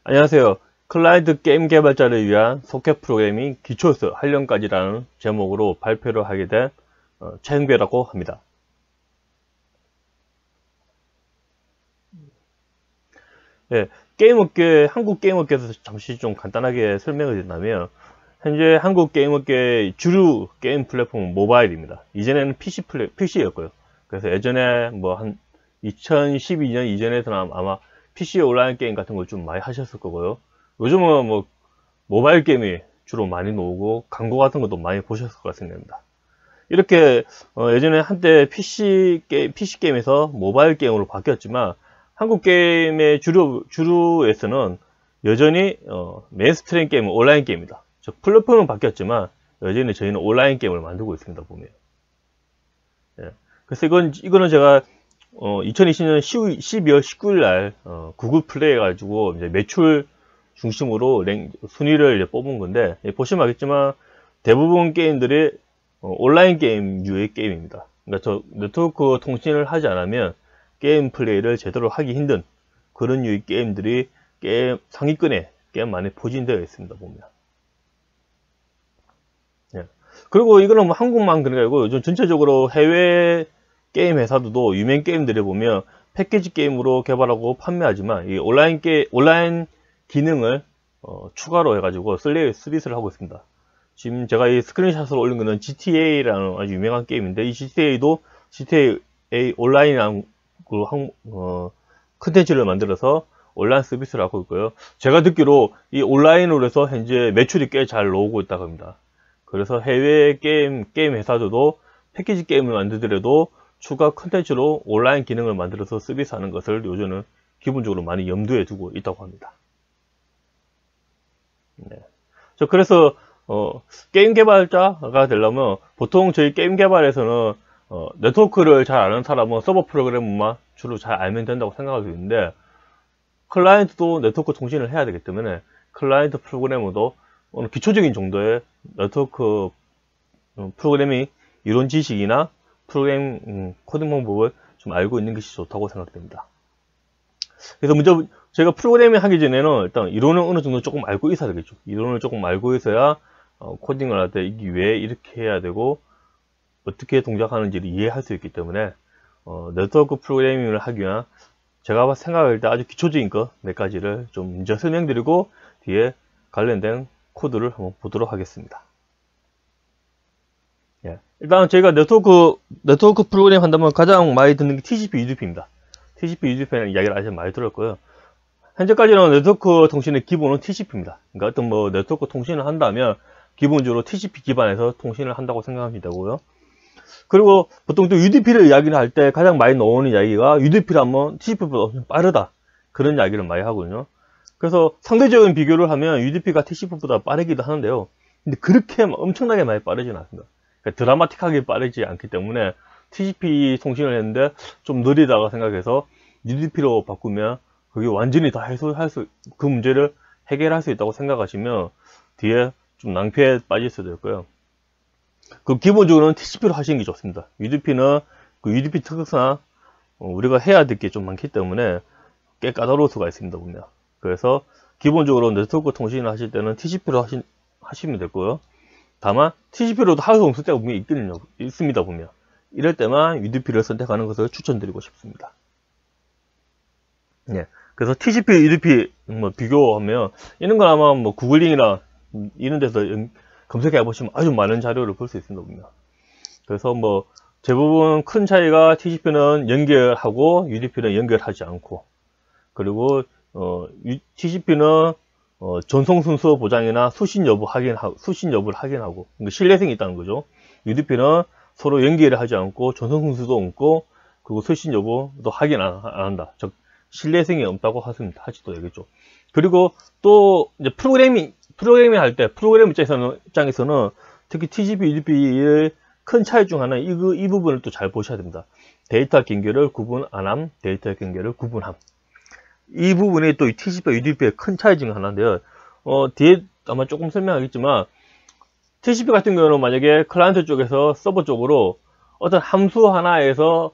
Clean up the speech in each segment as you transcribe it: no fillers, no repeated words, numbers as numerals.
안녕하세요. 클라이언트 게임 개발자를 위한 소켓 프로그래밍 기초에서 활용까지라는 제목으로 발표를 하게 된 최흥배라고 합니다. 네, 게임업계, 한국 게임업계에서 잠시 좀 간단하게 설명을 드린다면, 현재 한국 게임업계의 주류 게임 플랫폼은 모바일입니다. 이전에는 PC였고요. 그래서 예전에 뭐 한 2012년 이전에서는 아마 PC 온라인 게임 같은 걸 좀 많이 하셨을 거고요. 요즘은 뭐 모바일 게임이 주로 많이 나오고 광고 같은 것도 많이 보셨을 것 같습니다. 이렇게 예전에 한때 PC 게임에서 모바일 게임으로 바뀌었지만 한국 게임의 주류에서는 여전히 메인스트림 게임은 온라인 게임이다. 즉 플랫폼은 바뀌었지만 여전히 저희는 온라인 게임을 만들고 있습니다. 보면. 예. 그래서 이거는 제가 2020년 12월 19일 날 구글 플레이 해가지고 이제 매출 중심으로 순위를 이제 뽑은 건데, 보시면 알겠지만 대부분 게임들이 온라인 게임 유의 게임입니다. 그러니까 저 네트워크 통신을 하지 않으면 게임 플레이를 제대로 하기 힘든 그런 유의 게임들이 게임 상위권에 꽤 많이 포진되어 있습니다. 보면. 예. 그리고 이거는 뭐 한국만 그런 게 아니고 요즘 전체적으로 해외 게임 회사들도 유명 게임들을 보면 패키지 게임으로 개발하고 판매하지만 이 온라인 기능을 추가로 해가지고 서비스를 하고 있습니다. 지금 제가 이 스크린샷으로 올린 거는 GTA라는 아주 유명한 게임인데, 이 GTA도 GTA 온라인이라는 컨텐츠를 만들어서 온라인 서비스를 하고 있고요. 제가 듣기로 이 온라인으로 해서 현재 매출이 꽤 잘 나오고 있다고 합니다. 그래서 해외 게임 회사들도 패키지 게임을 만들더라도 추가 컨텐츠로 온라인 기능을 만들어서 서비스하는 것을 요즘은 기본적으로 많이 염두에 두고 있다고 합니다. 네. 그래서 게임 개발자가 되려면 보통 저희 게임 개발에서는 네트워크를 잘 아는 사람은 서버 프로그램만 주로 잘 알면 된다고 생각하고 있는데, 클라이언트도 네트워크 통신을 해야 되기 때문에 클라이언트 프로그래머도 어느 기초적인 정도의 네트워크 프로그래밍 이론 지식이나 프로그램 코딩 방법을 좀 알고 있는 것이 좋다고 생각됩니다. 그래서 먼저 제가 프로그래밍 하기 전에는 일단 이론을 어느 정도 조금 알고 있어야 되겠죠. 이론을 조금 알고 있어야 코딩을 할 때 이게 왜 이렇게 해야 되고 어떻게 동작하는지를 이해할 수 있기 때문에 네트워크 프로그래밍을 하기 위한 제가 생각할 때 아주 기초적인 것 몇 가지를 좀 먼저 설명드리고 뒤에 관련된 코드를 한번 보도록 하겠습니다. 예. 일단 저희가 네트워크 프로그램 한다면 가장 많이 듣는 게 TCP, UDP입니다. TCP, UDP라는 이야기를 아주 많이 들었고요. 현재까지는 네트워크 통신의 기본은 TCP입니다. 그러니까 어떤 뭐 네트워크 통신을 한다면 기본적으로 TCP 기반에서 통신을 한다고 생각하면 되고요. 그리고 보통 또 UDP를 이야기를 할 때 가장 많이 나오는 이야기가 UDP를 하면 TCP보다 훨씬 빠르다. 그런 이야기를 많이 하거든요. 그래서 상대적인 비교를 하면 UDP가 TCP보다 빠르기도 하는데요. 근데 그렇게 엄청나게 많이 빠르지는 않습니다. 그러니까 드라마틱하게 빠르지 않기 때문에 TCP 통신을 했는데 좀 느리다고 생각해서 UDP로 바꾸면 그게 완전히 다 그 문제를 해결할 수 있다고 생각하시면 뒤에 좀 낭패에 빠질 수도 있고요. 그럼 기본적으로는 TCP로 하시는 게 좋습니다. UDP는 그 UDP 특성상 우리가 해야 될 게 좀 많기 때문에 꽤 까다로울 수가 있습니다. 보면. 그래서 기본적으로 네트워크 통신을 하실 때는 TCP로 하시면 되고요. 다만 TCP로도 하수 없을 때가 분명히 있습니다. 보면. 이럴 때만 UDP를 선택하는 것을 추천드리고 싶습니다. 예. 그래서 TCP, UDP 비교하면 이런 건 아마 뭐 구글링이나 이런 데서 검색해 보시면 아주 많은 자료를 볼 수 있습니다. 보면. 그래서 뭐 대부분 큰 차이가 TCP는 연결하고 UDP는 연결하지 않고, 그리고 TCP는 전송 순서 보장이나 수신 여부를 확인하고 그러니까 신뢰성이 있다는 거죠. UDP는 서로 연결을 하지 않고 전송 순서도 없고 그리고 수신 여부도 확인 안 한다. 즉 신뢰성이 없다고 하시도 되겠죠. 그리고 또 이제 프로그래밍 할 때 프로그램 입장에서는 특히 TCP, UDP의 큰 차이 중 하나 이 부분을 또 잘 보셔야 됩니다. 데이터 경계를 구분 안 함, 데이터 경계를 구분함. 이 부분이 또 TCP와 UDP의 큰 차이 중 하나인데요. 뒤에 아마 조금 설명하겠지만 TCP 같은 경우는 만약에 클라이언트 쪽에서 서버 쪽으로 어떤 함수 하나에서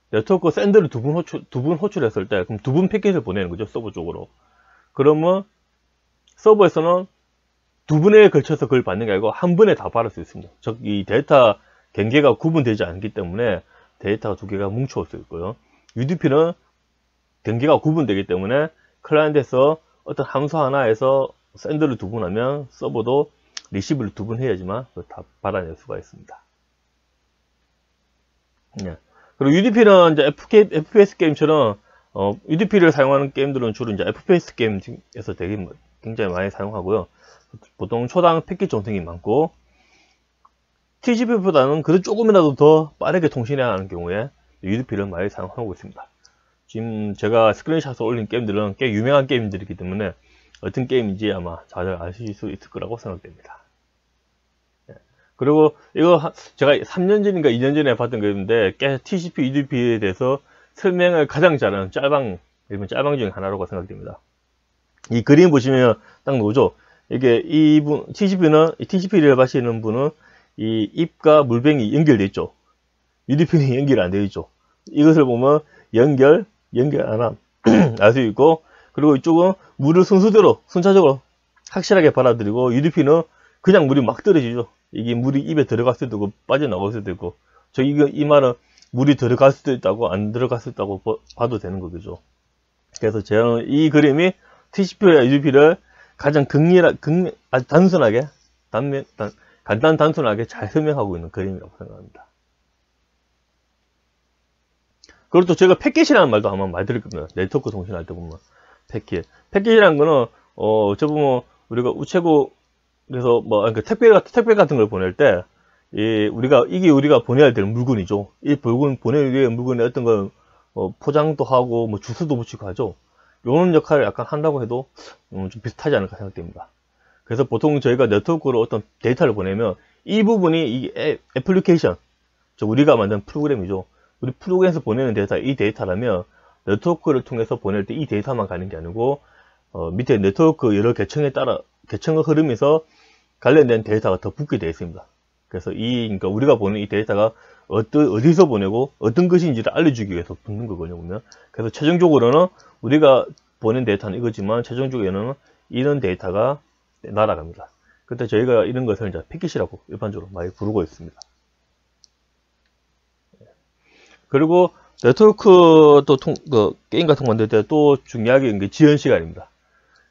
네트워크 샌드를 두 분 호출했을 때 그럼 두 분 패킷을 보내는 거죠. 서버 쪽으로. 그러면 서버에서는 두 번에 걸쳐서 그걸 받는 게 아니고 한 번에 다 받을 수 있습니다. 즉, 이 데이터 경계가 구분되지 않기 때문에 데이터가 두 개가 뭉쳐올 수 있고요. UDP는 경계가 구분되기 때문에 클라이언트에서 어떤 함수 하나에서 샌드를 두 번 하면 서버도 리시브를 두 번 해야지만 다 받아낼 수가 있습니다. 네. 그리고 UDP는 이제 FPS 게임처럼 UDP를 사용하는 게임들은 주로 이제 FPS 게임에서 되게 굉장히 많이 사용하고요. 보통 초당 패킷 전송이 많고 TCP보다는 그래도 조금이라도 더 빠르게 통신해야 하는 경우에 UDP를 많이 사용하고 있습니다. 지금 제가 스크린샷을 올린 게임들은 꽤 유명한 게임들이기 때문에 어떤 게임인지 아마 잘 아실 수 있을 거라고 생각됩니다. 그리고 이거 제가 3년 전인가 2년 전에 봤던 게임인데 꽤 TCP, UDP에 대해서 설명을 가장 잘하는 짤방 중에 하나라고 생각됩니다. 이 그림 보시면 딱 나오죠. 이게 TCP를 하시는 분은 이 입과 물병이 연결되어 있죠. UDP는 연결 안 되어 있죠. 이것을 보면 연결 안 함 알 수 있고, 그리고 이쪽은 물을 순차적으로 확실하게 받아들이고, UDP는 그냥 물이 막 떨어지죠. 이게 물이 입에 들어갈 수도 있고 빠져나갈 수도 있고, 이 말은 물이 들어갈 수도 있다고 안 들어갈 수도 있다고 봐도 되는 거죠. 그래서 저는 이 그림이 TCP와 UDP를 가장 단순하게 단순하게 잘 설명하고 있는 그림이라고 생각합니다. 그리고 또 제가 패킷이라는 말도 한번 많이 들을 겁니다. 네트워크 통신할 때 보면 패킷이라는 거는 저 보면 우리가 우체국에서 그러니까 택배 같은 걸 보낼 때 이게 우리가 보내야 될 물건이죠. 이 물건 보내기 위해 물건에 어떤 걸 포장도 하고 뭐 주소도 붙이고 하죠. 이런 역할을 약간 한다고 해도 좀 비슷하지 않을까 생각됩니다. 그래서 보통 저희가 네트워크로 어떤 데이터를 보내면 이 부분이 이 애플리케이션, 우리가 만든 프로그램이죠. 우리 프로그램에서 보내는 데이터, 이 데이터라면 네트워크를 통해서 보낼 때 이 데이터만 가는 게 아니고 밑에 네트워크 여러 계층의 흐름에서 관련된 데이터가 더 붙게 되어 있습니다. 그래서 그러니까 우리가 보는 이 데이터가 어디서 보내고 어떤 것인지를 알려주기 위해서 붙는 거거든요, 보면. 그래서 최종적으로는 우리가 보낸 데이터는 이거지만 최종적으로는 이런 데이터가 날아갑니다. 그때 저희가 이런 것을 이제 패킷이라고 일반적으로 많이 부르고 있습니다. 그리고 네트워크 게임 같은 거 만들 때 또 중요하게 게 지연 시간입니다.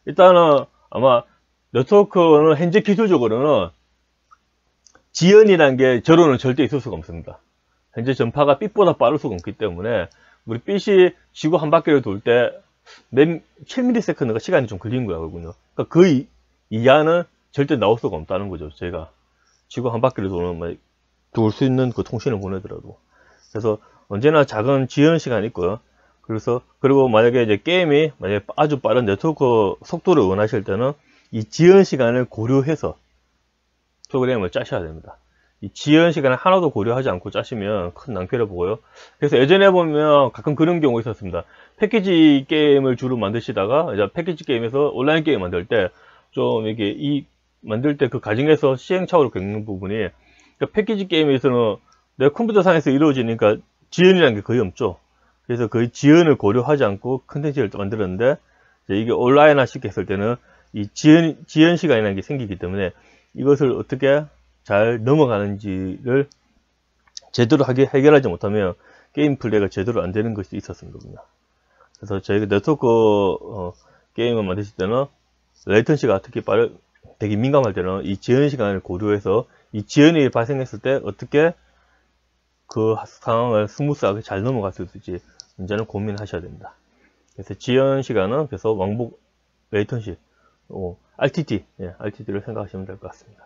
일단은 아마 네트워크는 현재 기술적으로는 지연이라는 게 저로는 절대 있을 수가 없습니다. 현재 전파가 빛보다 빠를 수가 없기 때문에 우리 빛이 지구 한 바퀴를 돌 때 7ms가 시간이 좀 걸리는 거거든요. 그러니까 그 이하는 절대 나올 수가 없다는 거죠. 저희가 지구 한 바퀴를 돌 수 있는 그 통신을 보내더라도. 그래서 언제나 작은 지연 시간이 있고요. 그리고 만약에 이제 게임이 아주 빠른 네트워크 속도를 원하실 때는 이 지연 시간을 고려해서 프로그램을 짜셔야 됩니다. 이 지연 시간을 하나도 고려하지 않고 짜시면 큰 낭패를 보고요. 그래서 예전에 보면 가끔 그런 경우가 있었습니다. 패키지 게임을 주로 만드시다가 이제 패키지 게임에서 온라인 게임 만들 때 좀 이게 만들 때 그 과정에서 시행착오를 겪는 부분이, 그러니까 패키지 게임에서는 내 컴퓨터 상에서 이루어지니까 지연이라는 게 거의 없죠. 그래서 거의 지연을 고려하지 않고 컨텐츠를 만들었는데 이게 온라인화 시켰을 때는 이 지연 시간이라는 게 생기기 때문에 이것을 어떻게 잘 넘어가는지를 제대로 해결하지 못하면 게임 플레이가 제대로 안 되는 것이 있었습니다. 그래서 저희가 네트워크 게임을 만드실 때는 레이턴시가 특히 되게 민감할 때는 이 지연 시간을 고려해서 이 지연이 발생했을 때 어떻게 그 상황을 스무스하게 잘 넘어갈 수 있을지 문제는 고민하셔야 됩니다. 그래서 지연 시간은 그래서 왕복 레이턴시, RTT를 생각하시면 될 것 같습니다.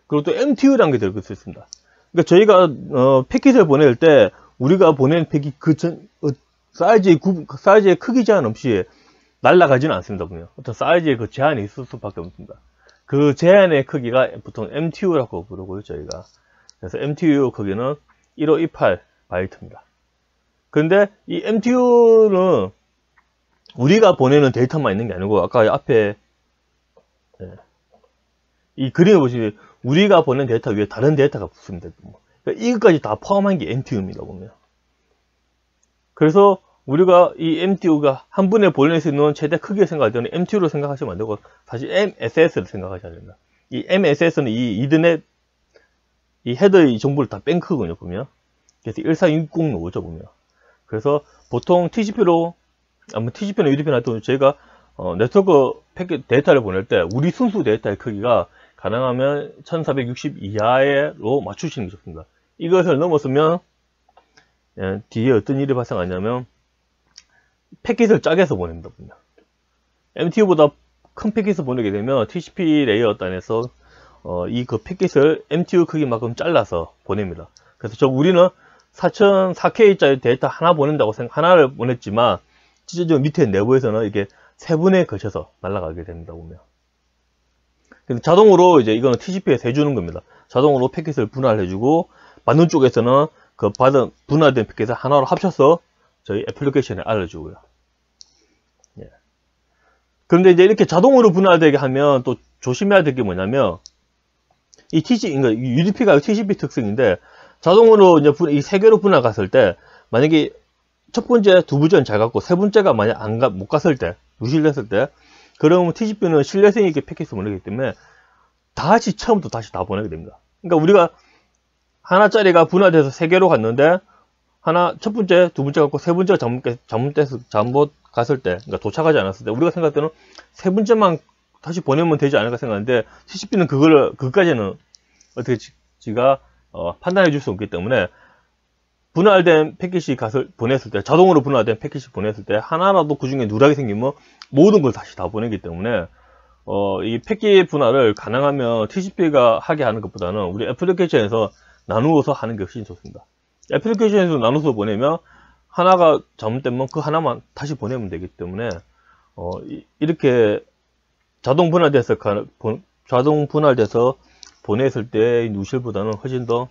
그리고 또 MTU라는 게 들어갈 수 있습니다. 그러니까 저희가 패킷을 보낼 때 우리가 보낸 패킷 사이즈의 크기 제한 없이 날아가지는 않습니다. 보면 어떤 사이즈의 그 제한이 있을 수밖에 없습니다. 그 제한의 크기가 보통 MTU라고 부르고요, 저희가. 그래서 MTU 크기는 1528 바이트입니다. 근데 이 MTU는 우리가 보내는 데이터만 있는 게 아니고 아까 앞에 이 그림을 보시면 우리가 보낸 데이터 위에 다른 데이터가 붙습니다. 그러니까 이것까지 다 포함한 게 MTU입니다. 보면. 그래서 우리가 이 MTU가 한 번에 보낼 수 있는 최대 크기를 생각할 때는 MTU로 생각하시면 안 되고 사실 MSS를 생각하셔야 됩니다. 이 MSS는 이 이더넷 이 헤더의 정보를 다 뺀 크거든요, 보면. 그래서 1460 나오죠, 보면. 그래서 보통 TCP로, TCP나 UDP나 할 저희가 네트워크 패킷 데이터를 보낼 때 우리 순수 데이터의 크기가 가능하면 1460 이하로 맞추시는 게 좋습니다. 이것을 넘었으면 뒤에 어떤 일이 발생하냐면 패킷을 짜게서 보냅니다. 보면. MTU보다 큰 패킷을 보내게 되면 TCP 레이어 단에서 이 그 패킷을 MTU 크기만큼 잘라서 보냅니다. 그래서 우리는 4004K짜리 데이터 하나 보낸다고 하나를 보냈지만 실제로 밑에 내부에서는 이게 세 분에 걸쳐서 날아가게 됩니다. 보면. 근데 자동으로 이제 이거는 TCP에서 해주는 겁니다. 자동으로 패킷을 분할해주고 받는 쪽에서는 그 받은 분할된 패킷을 하나로 합쳐서 저희 애플리케이션에 알려주고요. 예. 그런데 이제 이렇게 자동으로 분할되게 하면 또 조심해야 될 게 뭐냐면 이 그러니까 UDP가 TCP 특성인데 자동으로 이제 이 세 개로 분할 갔을 때 만약에 첫 번째, 두 번째는 잘 갔고 세 번째가 만약 못 갔을 때 누실됐을 때 그러면 TCP는 신뢰성 있게 패킷을 보내기 때문에 다시 처음부터 다시 다 보내게 됩니다. 그러니까 우리가 하나짜리가 분할돼서 세 개로 갔는데 첫 번째, 두 번째 갔고 세 번째가 잘못 갔을 때, 그러니까 도착하지 않았을 때 우리가 생각할 때는 세 번째만 다시 보내면 되지 않을까 생각하는데 TCP는 그것까지는 어떻게 지가 판단해 줄 수 없기 때문에 분할된 패킷이 보냈을 때, 자동으로 분할된 패킷이 보냈을 때 하나라도 그 중에 누락이 생기면 모든 걸 다시 다 보내기 때문에 이 패킷 분할을 가능하면 TCP가 하게 하는 것보다는 우리 애플리케이션에서 나누어서 하는 게 훨씬 좋습니다. 애플리케이션에서 나눠서 보내면 하나가 잘못되면 그 하나만 다시 보내면 되기 때문에 이렇게 자동 분할돼서 보냈을 때 누실보다는 훨씬 더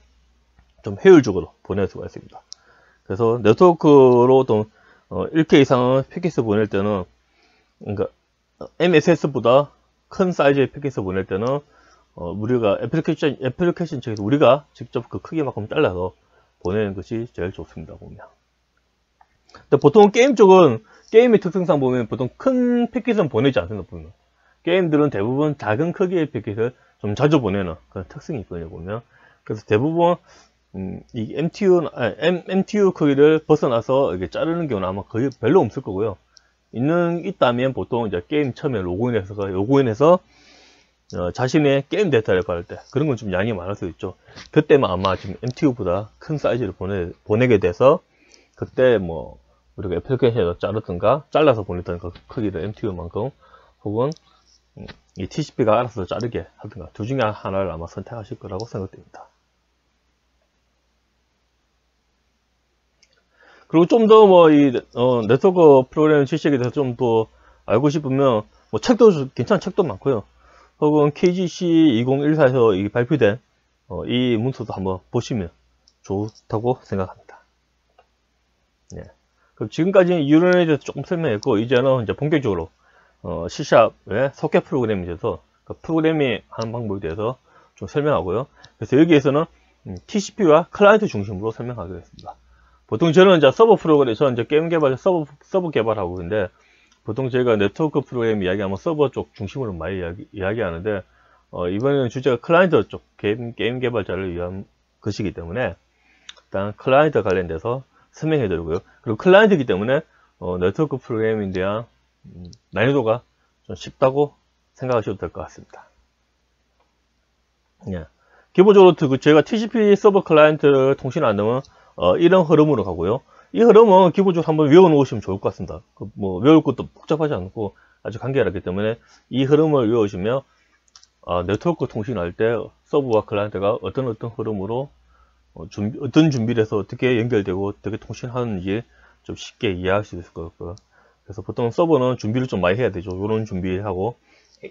좀 효율적으로 보낼 수가 있습니다. 그래서 네트워크로 또 1K 이상의 패킷을 보낼 때는, 그러니까 MSS보다 큰 사이즈의 패킷을 보낼 때는 우리가 애플리케이션 측에서 우리가 직접 그 크기만큼 잘라서 보내는 것이 제일 좋습니다. 보면. 근데 보통 게임 쪽은 게임의 특성상 보면 보통 큰 패킷은 보내지 않습니다. 보면. 게임들은 대부분 작은 크기의 패킷을 좀 자주 보내는 그런 특성이 있거든요. 보면. 그래서 대부분 이 MTU 크기를 벗어나서 이렇게 자르는 경우는 아마 거의 별로 없을 거고요. 있다면 보통 이제 게임 처음에 로그인해서 자신의 게임 데이터를 받을 때 그런 건 좀 양이 많을 수 있죠. 그때만 아마 지금 MTU보다 큰 사이즈를 보내게 돼서 그때 뭐 우리가 애플리케이션에서 잘라서 보냈던 그 크기를 MTU만큼 혹은 이 TCP가 알아서 자르게 하든가 둘 중에 하나를 아마 선택하실 거라고 생각됩니다. 그리고 좀 더 네트워크 프로그램 지식에 대해서 좀 더 알고 싶으면 뭐 괜찮은 책도 많고요. 혹은 KGC 2014에서 발표된 이 문서도 한번 보시면 좋다고 생각합니다. 예. 그럼 지금까지 유런에 대해서 조금 설명했고 이제는 이제 본격적으로 C샵의 소켓 프로그램에 대해서 그 프로그래밍 하는 방법에 대해서 좀 설명하고요. 그래서 여기에서는 TCP와 클라이언트 중심으로 설명하겠습니다. 보통 저는 이제 저는 이제 게임 개발, 서버 개발하고 있는데, 보통 저희가 네트워크 프로그램 이야기하면 서버 쪽 중심으로 많이 이야기하는데, 이번에는 주제가 클라이언트 쪽 게임 개발자를 위한 것이기 때문에, 일단 클라이언트 관련돼서 설명해 드리고요. 그리고 클라이언트이기 때문에, 네트워크 프로그램에 대한 난이도가 좀 쉽다고 생각하셔도 될 것 같습니다. 예. 기본적으로 저희가 TCP 서버 클라이언트 통신을 한다면, 이런 흐름으로 가고요. 이 흐름은 기본적으로 한번 외워놓으시면 좋을 것 같습니다. 외울 것도 복잡하지 않고 아주 간결하기 때문에 이 흐름을 외우시면 네트워크 통신할 때 서버와 클라이언트가 어떤 흐름으로 어떤 준비를 해서 어떻게 연결되고 어떻게 통신하는지 좀 쉽게 이해할 수 있을 것 같고요. 그래서 보통 서버는 준비를 좀 많이 해야 되죠. 이런 준비하고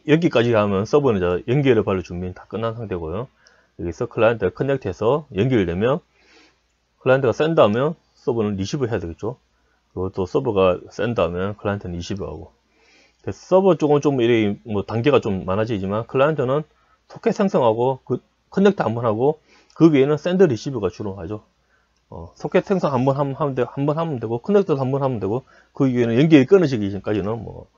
여기까지 하면 서버는 이제 연결을 바로 준비는 다 끝난 상태고요. 여기서 클라이언트가 커넥트해서 연결되면 클라이언트가 샌드하면 서버는 리시브 해야 되겠죠. 그리고 또 서버가 샌드하면 클라이언트는 리시브하고. 그래서 서버 쪽은 좀 단계가 좀 많아지지만 클라이언트는 소켓 생성하고 그 커넥트 한번 하고 그 위에는 샌드 리시브가 주로 하죠. 소켓 생성 한번 하면 되고, 커넥터도 한번 하면 되고, 그 이후에는 연결이 끊어지기 전까지는 뭐,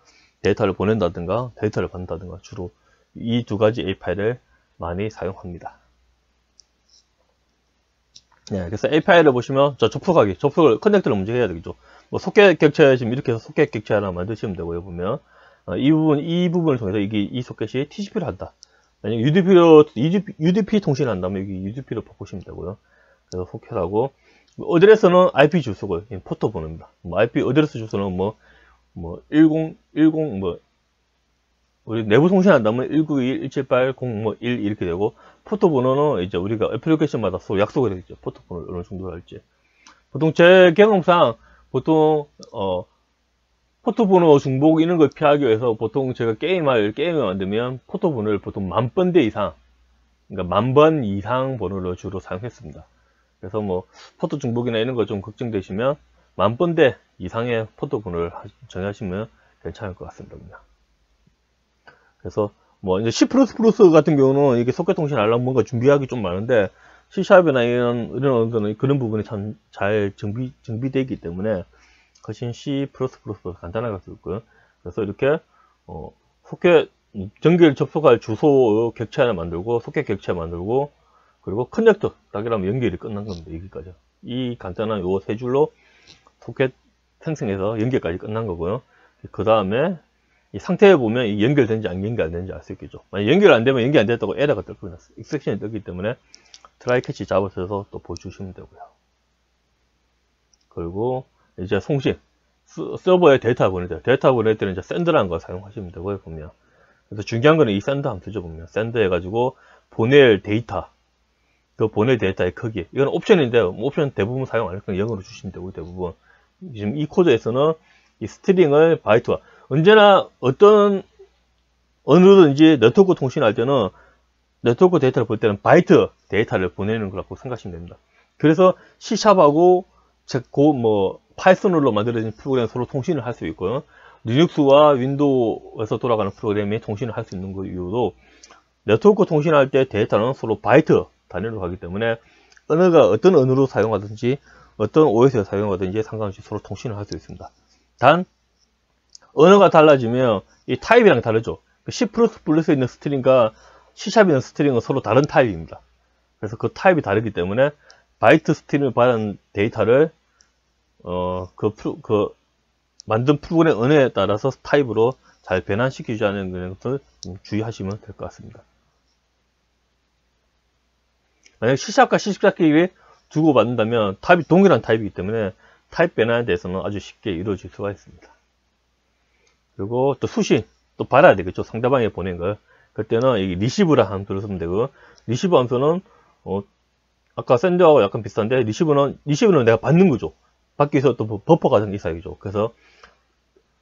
데이터를 보낸다든가, 데이터를 받는다든가, 주로 이 두 가지 API를 많이 사용합니다. 네, 그래서 API를 보시면, 접속을, 커넥터를 먼저 해야 되겠죠. 뭐, 소켓 객체, 지금 이렇게 해서 소켓 객체 하나 만드시면 되고요, 보면. 이 부분을 통해서 이 소켓이 TCP를 한다. 만약 UDP 통신을 한다면 여기 UDP를 바꾸시면 되고요. 그래서 소켓하고, 어드레스는 IP 주소고, 포트 번호입니다. IP 어드레스 주소는 우리 내부 통신한다면 192.168.0.1 이렇게 되고, 포트 번호는 이제 우리가 애플리케이션마다 서로 약속을 했죠. 포트 번호를 어느 정도 할지. 보통 제 경험상, 보통, 포트 번호 중복 이런 걸 피하기 위해서 보통 제가 게임을 만들면 포트 번호를 보통 10,000번대 이상, 그러니까 10,000번 이상 번호를 주로 사용했습니다. 그래서 뭐, 포트 중복이나 이런 거 좀 걱정되시면 10,000번대 이상의 포트 번호를 정하시면 괜찮을 것 같습니다. 그냥. 그래서 뭐 이제 C++ 같은 경우는 이게 소켓 통신 하려면 뭔가 준비하기 좀 많은데 C샵이나 이런 거는 그런 부분이 참 잘 정비되어 있기 때문에 훨씬 C++보다 간단하게 할 수 있고요. 그래서 이렇게 소켓 전기를 접속할 주소 객체 하나 만들고 소켓 객체 만들고 그리고 커넥터 딱 이러면 연결이 끝난 겁니다. 여기까지. 이 간단한 요 세 줄로 소켓 생성해서 연결까지 끝난 거고요. 그 다음에 이 상태에 보면 이 연결된지 안 연결되는지 알 수 있겠죠. 만약 연결 안 되면 연결 안 됐다고 에러가 뜰 거예요. 익셉션이 뜨기 때문에 트라이 캐치 잡으셔서 또 보여주시면 되고요. 그리고 이제 송신 서버에 데이터 보낼 때 데이터 보낼 때는 이제 샌드라는 걸 사용하시면 되고요. 보면 그래서 중요한 거는 이 샌드 함수죠. 보면 샌드 해가지고 보낼 데이터 그 보낼 데이터의 크기 이건 옵션인데 옵션 대부분 사용 안 할 거니까 0으로 주시면 되고 대부분 지금 이 코드에서는 이 스트링을 바이트와 언제나 어떤 어느든지 네트워크 통신할 때는 네트워크 데이터를 볼 때는 바이트 데이터를 보내는 거라고 생각하시면 됩니다. 그래서 C샵하고 파이썬으로 만들어진 프로그램 서로 통신을 할 수 있고요. 리눅스와 윈도우에서 돌아가는 프로그램이 통신을 할 수 있는 그 이유도 네트워크 통신할 때 데이터는 서로 바이트 단위로 가기 때문에 어떤 언어로 사용하든지 어떤 OS에 사용하든지 상관없이 서로 통신을 할 수 있습니다. 단 언어가 달라지면 이 타입이랑 다르죠. C++에 있는 스트링과 C샵에 있는 스트링은 서로 다른 타입입니다. 그래서 그 타입이 다르기 때문에 바이트 스트링을 받은 데이터를 만든 프로그램 언어에 따라서 타입으로 잘 변환시키지 않는 것을 주의하시면 될 것 같습니다. 만약 C샵과 C++끼리 주고받는다면 타입이 동일한 타입이기 때문에 타입 변환에 대해서는 아주 쉽게 이루어질 수가 있습니다. 그리고 또 수신, 또 받아야 되겠죠. 상대방이 보낸 걸. 그때는 이 리시브라 함수를 쓰면 되고, 리시브 함수는, 아까 샌드하고 약간 비슷한데, 리시브는 내가 받는 거죠. 받기 위해서 또 버퍼 같은 게 있어야죠. 그래서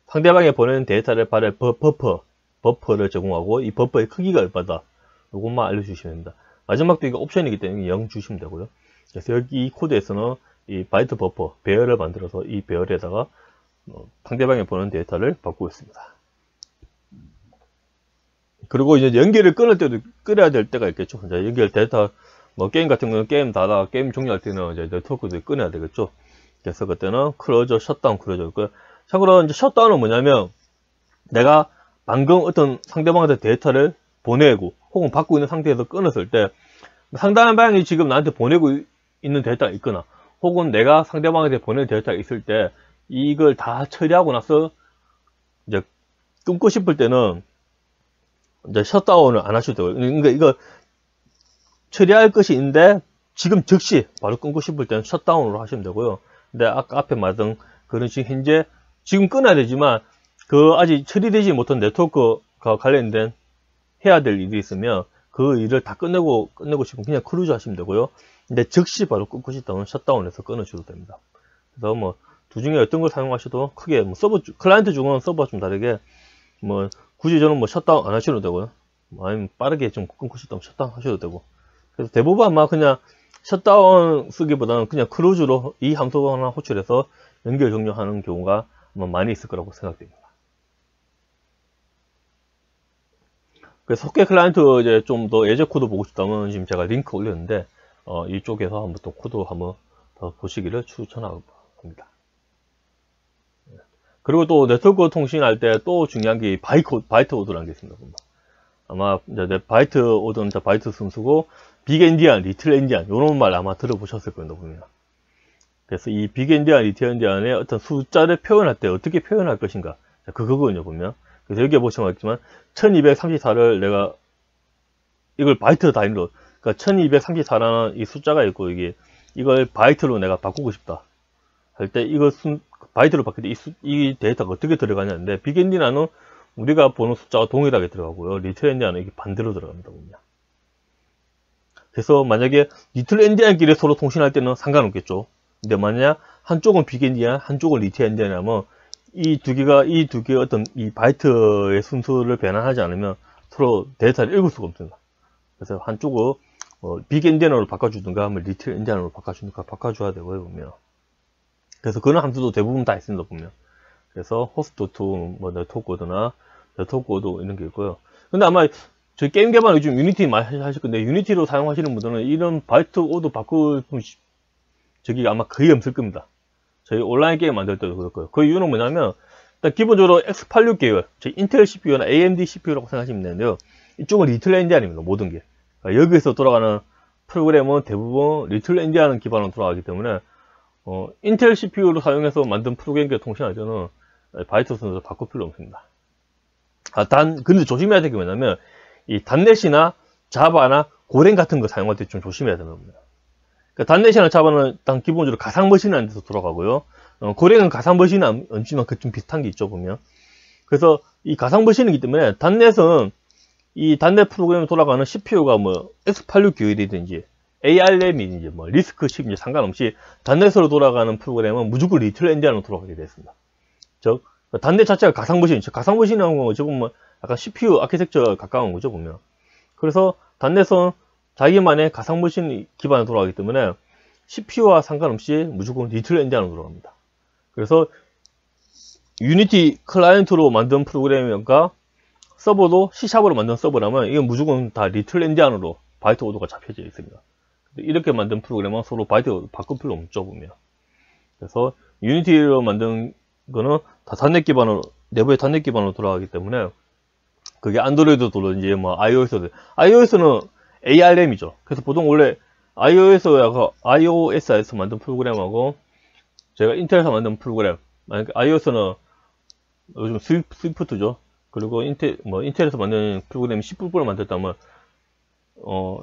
상대방이 보낸 데이터를 받을 버퍼를 제공하고, 이 버퍼의 크기가 얼마다. 이것만 알려주시면 됩니다. 마지막도 이게 옵션이기 때문에 0 주시면 되고요. 그래서 여기 이 코드에서는 이 바이트 버퍼, 배열을 만들어서 이 배열에다가 상대방이 보낸 데이터를 받고 있습니다. 그리고 이제 연결을 끊어야 될 때가 있겠죠. 이제 연결 데이터, 게임 같은 경우는 게임 종료할 때는 이제 네트워크도 끊어야 되겠죠. 그래서 그때는 클로저, 셧다운 클로저였고요. 참고로 이제 셧다운은 뭐냐면 내가 방금 어떤 상대방한테 데이터를 보내고 혹은 받고 있는 상태에서 끊었을 때 상대방이 지금 나한테 보내고 있는 데이터가 있거나 혹은 내가 상대방한테 보낼 데이터가 있을 때 이걸 다 처리하고 나서 이제 끊고 싶을 때는 이제 셧다운을 안 하셔도 되고요. 그러니까 이거 처리할 것이 있는데 지금 즉시 바로 끊고 싶을 때는 셧다운으로 하시면 되고요. 근데 아까 앞에 말했던 그런 식으로 현재 지금 끊어야 되지만 그 아직 처리되지 못한 네트워크가 관련된 해야 될 일이 있으면 그 일을 다 끝내고 싶으면 그냥 크루즈 하시면 되고요. 근데 즉시 바로 끊고 싶다면 셧다운해서 끊으셔도 됩니다. 그래서 뭐 두 중에 어떤 걸 사용하셔도 크게 클라이언트 중은 서버가 좀 다르게 굳이 저는 셧다운 안 하셔도 되고요. 아니면 빠르게 좀 끊고 싶다면 셧다운 하셔도 되고. 그래서 대부분 아마 그냥 셧다운 쓰기보다는 그냥 크루즈로 이 함수 하나 호출해서 연결 종료하는 경우가 많이 있을 거라고 생각됩니다. 그래서 소켓 클라이언트 이제 좀 더 예제 코드 보고 싶다면 지금 제가 링크 올렸는데 이쪽에서 한번 또 코드 한번 더 보시기를 추천합니다. 그리고 또 네트워크 통신할 때 또 중요한 게 바이트 오더라는 게 있습니다. 아마 이제 바이트 오더는 바이트 순수고 빅엔디안, 리틀 엔디안 이런 말 아마 들어보셨을 거예요. 보면. 그래서 이 빅엔디안, 리틀 엔디안의 어떤 숫자를 표현할 때 어떻게 표현할 것인가 그거거든요. 보면. 그래서 여기 보시면 알겠지만 1234를 내가 이걸 바이트 단위로 그러니까 1234라는 이 숫자가 있고 이걸 바이트로 내가 바꾸고 싶다 할 때 이걸 바이트로 바뀔 때 이 데이터가 어떻게 들어가냐는데 빅엔디안은 우리가 보는 숫자가 동일하게 들어가고요. 리틀 엔디안은 이게 반대로 들어갑니다. 보면. 그래서 만약에 리틀 엔디안끼리 서로 통신할 때는 상관없겠죠. 근데 만약 한쪽은 빅엔디안, 한쪽은 리틀 엔디안이라면 이 두 개의 어떤 이 바이트의 순서를 변환하지 않으면 서로 데이터를 읽을 수가 없습니다. 그래서 한쪽을 빅엔디안으로 바꿔주든가 하면 리틀 엔디안으로 바꿔주든가 바꿔줘야 되고요. 보면. 그래서 그런 함수도 대부분 다 있습니다. 보면. 그래서 호스트2, 네트워크코드나 네트워크코드 이런 게 있고요. 근데 아마 저희 게임 개발은 요즘 유니티 많이 하실 건데 유니티로 사용하시는 분들은 이런 바이트 오더 바꿀 저기가 아마 거의 없을 겁니다. 저희 온라인 게임 만들 때도 그렇고요. 그 이유는 뭐냐면 일단 기본적으로 x86 계열, 저희 인텔 CPU나 AMD CPU라고 생각하시면 되는데요. 이쪽은 리틀 엔디안입니다. 모든 게. 그러니까 여기서 돌아가는 프로그램은 대부분 리틀 엔디안 기반으로 돌아가기 때문에 인텔 CPU로 사용해서 만든 프로그램과 통신할 때는 바이트 순서를 바꿀 필요 없습니다. 근데 조심해야 될 게 뭐냐면, 이 단넷이나 자바나 고랭 같은 거 사용할 때 좀 조심해야 되는 겁니다. 그러니까 단넷이나 자바는 일단 기본적으로 가상머신한테서 돌아가고요. 고랭은 가상머신은 안 없지만 그 좀 비슷한 게 있죠, 보면. 그래서 이 가상머신이기 때문에 단넷은 이 단넷 프로그램에 돌아가는 CPU가 x86 계열이든지 ARM이든지 리스크칩인지 상관없이 단넷으로 돌아가는 프로그램은 무조건 리틀 엔디안으로 돌아가게 되었습니다. 즉 단넷 자체가 가상머신이죠. 가상머신이라는 건 지금 약간 CPU 아키텍처 가까운 거죠, 보면. 그래서 단넷은 자기만의 가상머신 기반으로 돌아가기 때문에 CPU와 상관없이 무조건 리틀 엔디안으로 돌아갑니다. 그래서 유니티 클라이언트로 만든 프로그램과 서버도 C샵으로 만든 서버라면 이건 무조건 다 리틀 엔디안으로 바이트 오더가 잡혀져 있습니다. 이렇게 만든 프로그램은 서로 바이트 바꿀 필요 없죠, 보면. 그래서 유니티로 만든 거는 다 단넷 기반으로, 내부의 단넷 기반으로 돌아가기 때문에 그게 안드로이드도든지 iOS는 ARM이죠. 그래서 보통 원래 iOS에서 만든 프로그램하고 제가 인텔에서 만든 프로그램, 만약에 iOS는 요즘 스위프트죠. 그리고 인텔에서 만든 프로그램이 C++를 만들었다면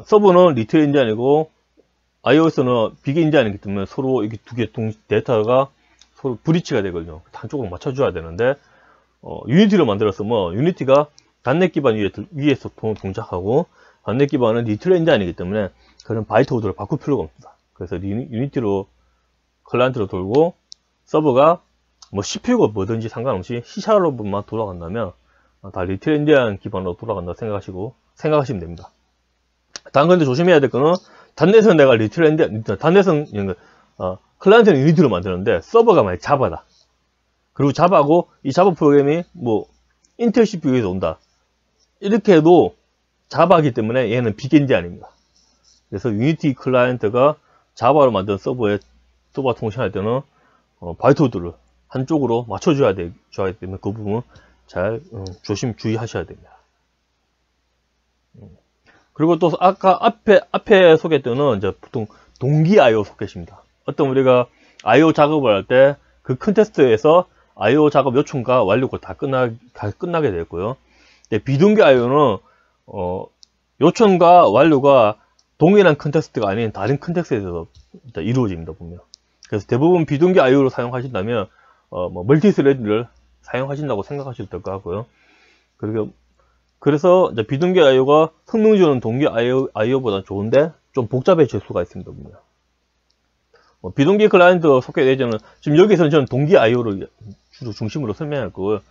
서버는 리틀 엔디안이고 iOS는 빅 엔디안이기 때문에 서로 이게 두 개 데이터가 서로 브리치가 되거든요. 한쪽으로 맞춰줘야 되는데 유니티를 만들었으면 유니티가 단넷 기반 위에서 동작하고 단넷 기반은 리틀 엔디안이기 때문에 그런 바이트 오더를 바꿀 필요가 없습니다. 그래서 유니티로 클라이언트로 돌고 서버가 CPU가 뭐든지 상관없이 C샵으로만 돌아간다면 다 리틀 엔디안 기반으로 돌아간다 생각하시면 됩니다. 다른 건데 조심해야 될 거는 단넷은 내가 리틀 엔디안, 단넷은 클라이언트는 유니티로 만드는데 서버가 만약 자바다. 그리고 자바고 이 자바 프로그램이 인텔 CPU에서 온다. 이렇게 해도 자바이기 때문에 얘는 빅 엔디안입니다. 그래서 유니티 클라이언트가 자바로 만든 서버 통신할 때는 바이트 오더를 한쪽으로 맞춰줘야 되기 때문에 그 부분 잘 주의하셔야 됩니다. 그리고 또 아까 앞에 소개했던 이제 보통 동기 IO 소켓입니다. 어떤 우리가 IO 작업을 할 때 그 컨텍스트에서 IO 작업 요청과 완료가 다 끝나게 되었고요. 비동기 IO는 요청과 완료가 동일한 컨텍스트가 아닌 다른 컨텍스트에서 이루어집니다, 보면. 그래서 대부분 비동기 IO로 사용하신다면 멀티스레드를 사용하신다고 생각하셔도 될 것 같고요. 그래서 이제 비동기 IO가 성능 주는 동기 IO보다 좋은데 좀 복잡해질 수가 있습니다, 보면. 비동기 클라이언트 소켓 예전은 지금 여기서는 저는 동기 IO를 주로 중심으로 설명할 거고요.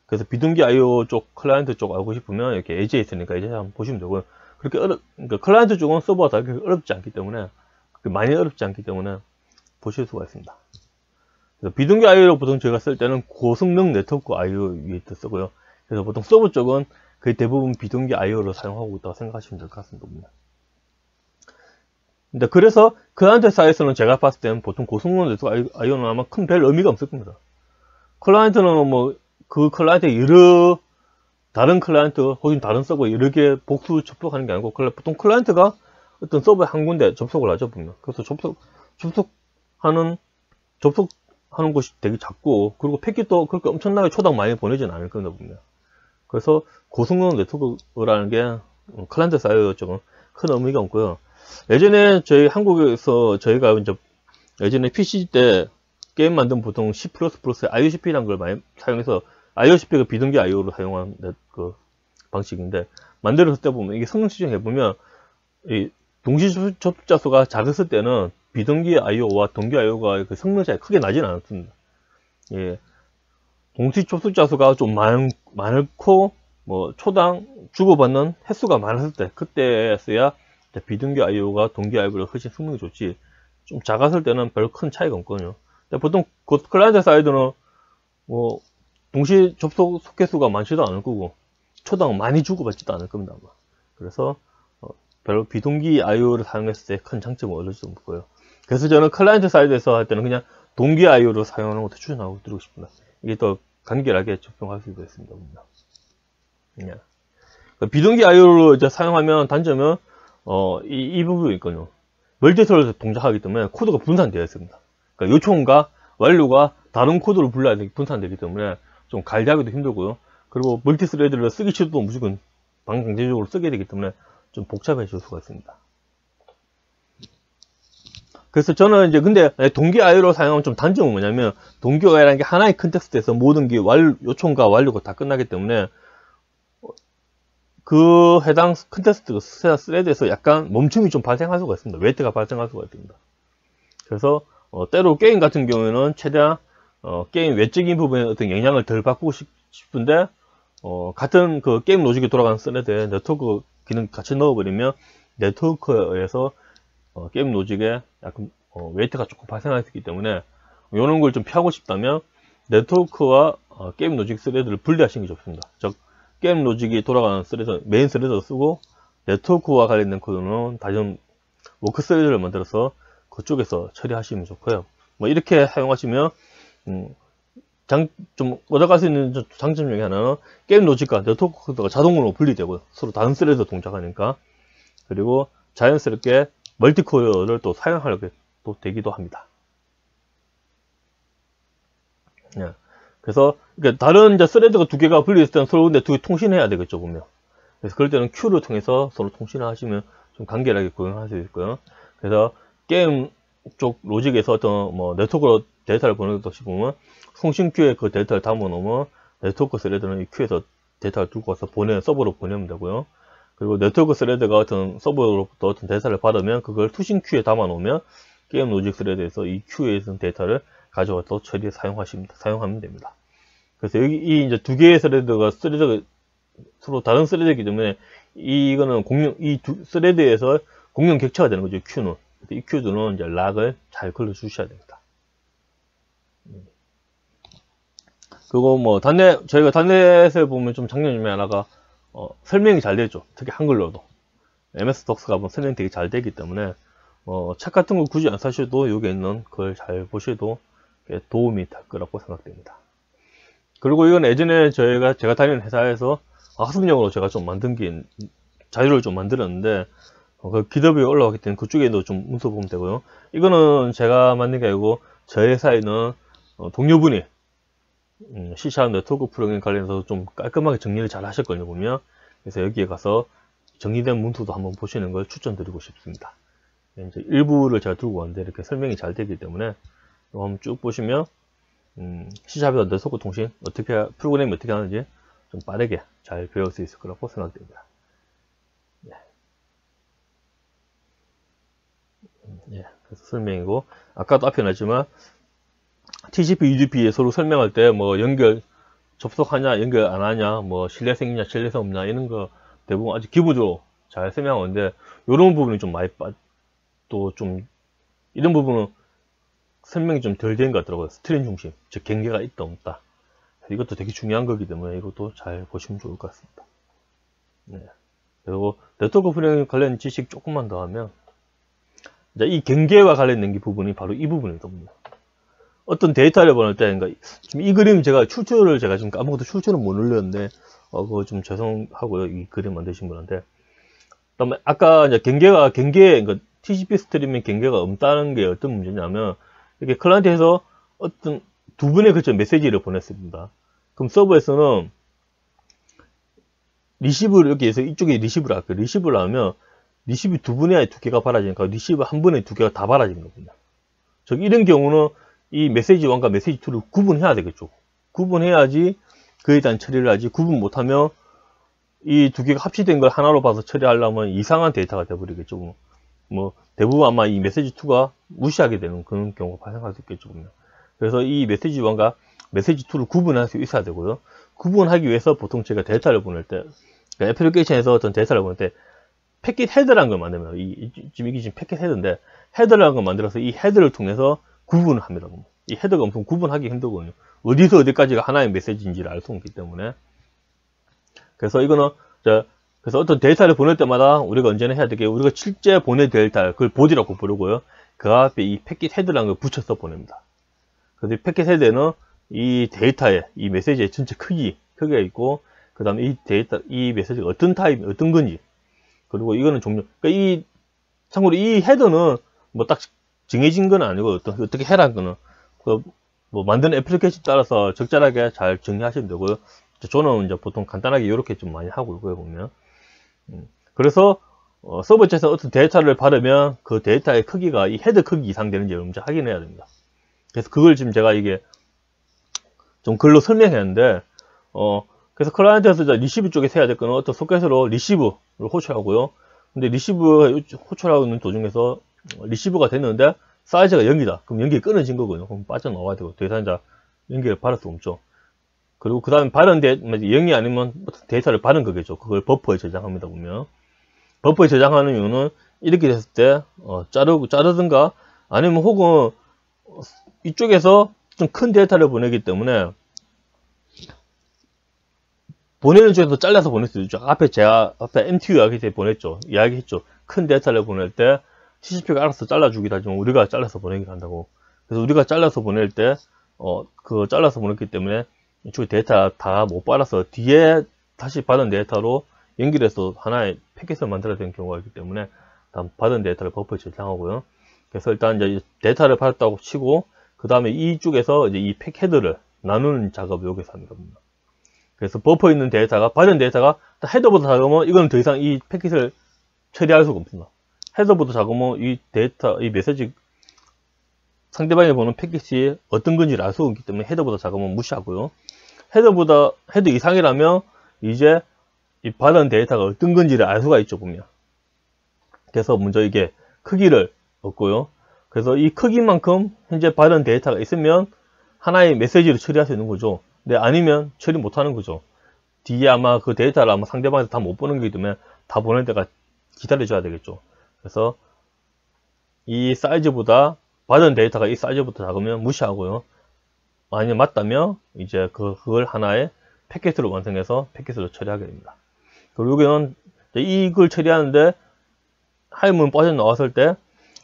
그래서 비동기 IO 쪽 클라이언트 쪽 알고 싶으면 이렇게 에지에 있으니까 이제 한번 보시면 되고요. 그렇게 그러니까 클라이언트 쪽은 서버가 그렇게 어렵지 않기 때문에 많이 어렵지 않기 때문에 보실 수가 있습니다. 그래서 비동기 IO로 보통 제가 쓸 때는 고성능 네트워크 IO 위에 쓰고요. 그래서 보통 서버 쪽은 거의 대부분 비동기 IO로 사용하고 있다고 생각하시면 될 것 같습니다. 근데 그래서 클라이언트 사이드에서는 제가 봤을 때는 보통 고성능 네트워크 IO는 아마 큰 별 의미가 없을 겁니다. 클라이언트는 뭐 그 클라이언트 여러 다른 클라이언트 혹은 다른 서버 여러 개 복수 접속하는 게 아니고 보통 클라이언트가 어떤 서버에 한 군데 접속을 하죠 보면. 그래서 접속하는 곳이 되게 작고, 그리고 패킷도 그렇게 엄청나게 초당 많이 보내지는 않을 겁니다 보면. 그래서 고성능 네트워크라는 게 클라이언트 사이드 쪽은 큰 의미가 없고요. 예전에 저희 한국에서 저희가 이제 예전에 PC 때 게임 만든 보통 C++의 IOCP라는 걸 많이 사용해서, IOCP가 비등기 IO로 사용한 그 방식인데, 만들었을 때 보면 이게 성능 측정해보면 이 동시 접속자 수가 작았을 때는 비등기 IO와 동기 IO가 그 성능 차이 크게 나지는 않습니다. 예. 동시 접속자 수가 좀 많고 뭐 초당 주고받는 횟수가 많았을 때, 그때서야 비등기 IO가 동기 IO보다 훨씬 성능이 좋지, 좀 작았을 때는 별 큰 차이가 없거든요. 보통 클라이언트 사이드는 뭐 동시 접속 속개수가 많지도 않을 거고 초당 많이 주고받지도 않을 겁니다 아마. 그래서 별로 비동기 IO를 사용했을 때 큰 장점은 얻을 수 없고요. 그래서 저는 클라이언트 사이드에서 할 때는 그냥 동기 IO를 사용하는 것도 추천하고 드리고 싶습니다. 이게 더 간결하게 접근할 수 있습니다. 예. 비동기 IO로 이제 사용하면 단점은 이 부분이 있거든요. 멀티스레드에서 동작하기 때문에 코드가 분산되어 있습니다. 그러니까 요청과 완료가 다른 코드로 불러야 분산되기 때문에 좀 관리하기도 힘들고요. 그리고 멀티스레드를 쓰기 싫어도 무조건 강제적으로 쓰게 되기 때문에 좀 복잡해질 수가 있습니다. 그래서 저는 이제 근데 동기 IO로 사용하면 좀 단점은 뭐냐면, 동기 IO라는 게 하나의 컨텍스트에서 모든 게 요청과 완료가 다 끝나기 때문에 그 해당 컨텍스트 스레드에서 약간 멈춤이 좀 발생할 수가 있습니다. 웨이트가 발생할 수가 있습니다. 그래서 때로 게임 같은 경우에는 최대한 게임 외적인 부분에 어떤 영향을 덜 받고 싶은데 같은 그 게임 로직이 돌아가는 스레드에 네트워크 기능 같이 넣어버리면 네트워크에서 게임 로직에 약간 웨이트가 조금 발생할 수 있기 때문에 이런 걸 좀 피하고 싶다면 네트워크와 게임 로직 스레드를 분리하시는 게 좋습니다. 즉 게임 로직이 돌아가는 스레드, 메인 스레드를 쓰고 네트워크와 관련된 코드는 다른 워크 스레드를 만들어서 그쪽에서 처리하시면 좋고요. 뭐 이렇게 사용하시면 좀 얻어갈 수 있는 장점 중에 하나는 게임 로직과 네트워크 코드가 자동으로 분리되고 서로 다른 스레드에 동작하니까, 그리고 자연스럽게 멀티코어를 또 사용하게 또 되기도 합니다. 예. 그래서 다른 이제 스레드가 두 개가 분리됐을 때는 서로 근데 두 개 통신해야 되겠죠 보면. 그래서 그럴 때는 큐를 통해서 서로 통신을 하시면 좀 간결하게 구현할 수 있고요. 그래서 게임 쪽 로직에서 어떤 뭐 네트워크로 데이터를 보내듯이 보면 통신 큐에 그 데이터를 담아 놓으면 네트워크 스레드는 이 큐에서 데이터를 들고 와서 서버로 보내면 되고요. 그리고 네트워크 스레드가 어떤 서버로부터 어떤 데이터를 받으면 그걸 투신 큐에 담아 놓으면 게임 로직 스레드에서 이 큐에 있는 데이터를 가져와서 처리에 사용하면 됩니다. 그래서 여기 이 이제 두 개의 스레드가 서로 다른 스레드이기 때문에 이거는 이 두 스레드에서 공용 객체가 되는 거죠. 큐는. 이 큐는 이제 락을 잘 걸러 주셔야 됩니다. 그리고 뭐 저희가 단넷에 보면 좀 장점 중에 하나가 설명이 잘 되죠. 특히 한글로도. MS 독스가 보면 설명이 되게 잘 되기 때문에 책 같은 거 굳이 안 사셔도 여기 있는 걸 잘 보셔도 도움이 될 거라고 생각됩니다. 그리고 이건 예전에 제가 다니는 회사에서 학습용으로 제가 좀 만든 게 자료를 좀 만들었는데 그 기더뷰에 올라왔기 때문에 그쪽에도 좀 문서 보면 되고요. 이거는 제가 만든 게 아니고 저희 회사에 있는 동료분이 C# 네트워크 프로그램 관련해서 좀 깔끔하게 정리를 잘 하셨거든요 보면. 그래서 여기에 가서 정리된 문서도 한번 보시는 걸 추천드리고 싶습니다. 이제 일부를 제가 들고 왔는데 이렇게 설명이 잘 되기 때문에 한번 쭉 보시면 C#에서 네트워크 통신 프로그램이 어떻게 하는지 좀 빠르게 잘 배울 수 있을 거라고 생각됩니다. 예, 그래서 설명이고, 아까도 앞에 나왔지만 TCP, UDP 서로 설명할 때 뭐 접속하냐, 연결 안 하냐, 뭐 신뢰성 있냐, 신뢰성 없냐 이런 거 대부분 아주 기본적으로 잘 설명하는데, 이런 부분이 좀 많이 또 좀 이런 부분은 설명이 좀 덜 된 것 같더라고요. 스트림 중심, 즉 경계가 있다 없다. 이것도 되게 중요한 거기 때문에 이것도 잘 보시면 좋을 것 같습니다. 네. 그리고 네트워크 프로그래밍 관련 지식 조금만 더 하면, 이 경계와 관련된 게 부분이 바로 이 부분이거든요. 어떤 데이터를 보낼 때, 그러니까 지금 이 그림 제가 출처를 제가 지금 아무것도 출처는 못 올렸는데, 그거 좀 죄송하고요. 이 그림 만드신 분한테. 그다음에 아까 이제 그러니까 TCP 스트리밍 경계가 없다는 게 어떤 문제냐면, 이렇게 클라이언트에서 어떤 두 번에 걸쳐 메시지를 보냈습니다. 그럼 서버에서는 리시브를 여기 해서 이쪽에 리시브를 할게요. 리시브를 하면 리시브 두 번에 두 개가 받아지니까 리시브 한 번에 두 개가 다 받아지는 거거든요. 즉 이런 경우는 이 메시지 1과 메시지 2를 구분해야 되겠죠. 구분해야지 그에 대한 처리를 하지. 구분 못하면 이 두 개가 합치된 걸 하나로 봐서 처리하려면 이상한 데이터가 돼버리겠죠. 뭐 대부분 아마 이 메시지 2가 무시하게 되는 그런 경우가 발생할 수 있겠죠. 그래서 이 메시지 1과 메시지 2를 구분할 수 있어야 되고요. 구분하기 위해서 보통 제가 데이터를 보낼 때, 그러니까 애플리케이션에서 어떤 데이터를 보낼 때 패킷 헤드라는 걸 만들면 이게 지금 패킷 헤드인데, 헤드라는 걸 만들어서 이 헤드를 통해서 구분을 합니다. 이 헤드가 엄청 구분하기 힘들거든요. 어디서 어디까지가 하나의 메시지인지를 알 수 없기 때문에. 그래서 이거는 그래서 어떤 데이터를 보낼 때마다 우리가 언제나 해야 되게, 우리가 실제 보낼 데이터, 그걸 보디라고 부르고요. 그 앞에 이 패킷 헤드라는 걸 붙여서 보냅니다. 그래서 이 패킷 헤드에는 이 데이터의, 이 메시지의 전체 크기가 있고, 그 다음에 이 메시지가 어떤 타입, 어떤 건지, 그리고 이거는 종류, 그러니까 참고로 이 헤더는 뭐 딱 정해진 건 아니고, 어떻게 해라는 거는, 뭐 만드는 애플리케이션 따라서 적절하게 잘 정리하시면 되고요. 저는 이제 보통 간단하게 이렇게 좀 많이 하고 있고요, 보면. 그래서, 서버 쪽에서 어떤 데이터를 받으면 그 데이터의 크기가 이 헤드 크기 이상 되는지 먼저 확인해야 됩니다. 그래서 그걸 지금 제가 이게 좀 글로 설명했는데, 그래서 클라이언트에서 리시브 쪽에서 해야 될 거는 어떤 소켓으로 리시브를 호출하고요. 근데 리시브 호출하고 있는 도중에서 리시브가 됐는데 사이즈가 0이다. 그럼 연결이 끊어진 거거든요. 그럼 빠져나와야 되고, 더 이상 연결을 받을 수 없죠. 그리고 그 다음에 받은 0이 아니면 데이터를 받은 거겠죠. 그걸 버퍼에 저장합니다, 보면. 버퍼에 저장하는 이유는 이렇게 됐을 때, 자르든가, 아니면 혹은 이쪽에서 좀 큰 데이터를 보내기 때문에, 보내는 쪽에서 잘라서 보낼 수 있죠. 제가 앞에 MTU 이야기 때 이야기했죠. 큰 데이터를 보낼 때, TCP가 알아서 잘라주기도 하지만 우리가 잘라서 보내기도 한다고. 그래서 우리가 잘라서 보낼 때, 잘라서 보냈기 때문에 이쪽에 데이터 다 못 받아서 뒤에 다시 받은 데이터로 연결해서 하나의 패킷을 만들어야 되는 경우가 있기 때문에 받은 데이터를 버퍼에 저장하고요. 그래서 일단 이제 데이터를 받았다고 치고, 그 다음에 이쪽에서 이제 이 패킷을 나누는 작업을 여기서 합니다. 그래서 버퍼에 있는 데이터가, 받은 데이터가 헤더보다 작으면 이건 더 이상 이 패킷을 처리할 수가 없습니다. 헤더보다 작으면 이 데이터, 이 메시지, 상대방이 보는 패킷이 어떤 건지를 알 수 없기 때문에 헤더보다 작으면 무시하고요. 헤더 이상이라면 이제 이 받은 데이터가 어떤 건지를 알 수가 있죠, 보면. 그래서 먼저 이게 크기를 얻고요. 그래서 이 크기만큼 현재 받은 데이터가 있으면 하나의 메시지를 처리할 수 있는 거죠. 근데 아니면 처리 못하는 거죠. 뒤에 아마 그 데이터를 아마 상대방에서 다 못 보는 거기 때문에 다 보낼 때가 기다려줘야 되겠죠. 그래서 이 사이즈보다, 받은 데이터가 이 사이즈보다 작으면 무시하고요. 만약 맞다면 이제 그걸 하나의 패킷으로 완성해서 패킷으로 처리하게 됩니다. 그리고 여기는 이걸 처리하는데 하이문 빠져나왔을 때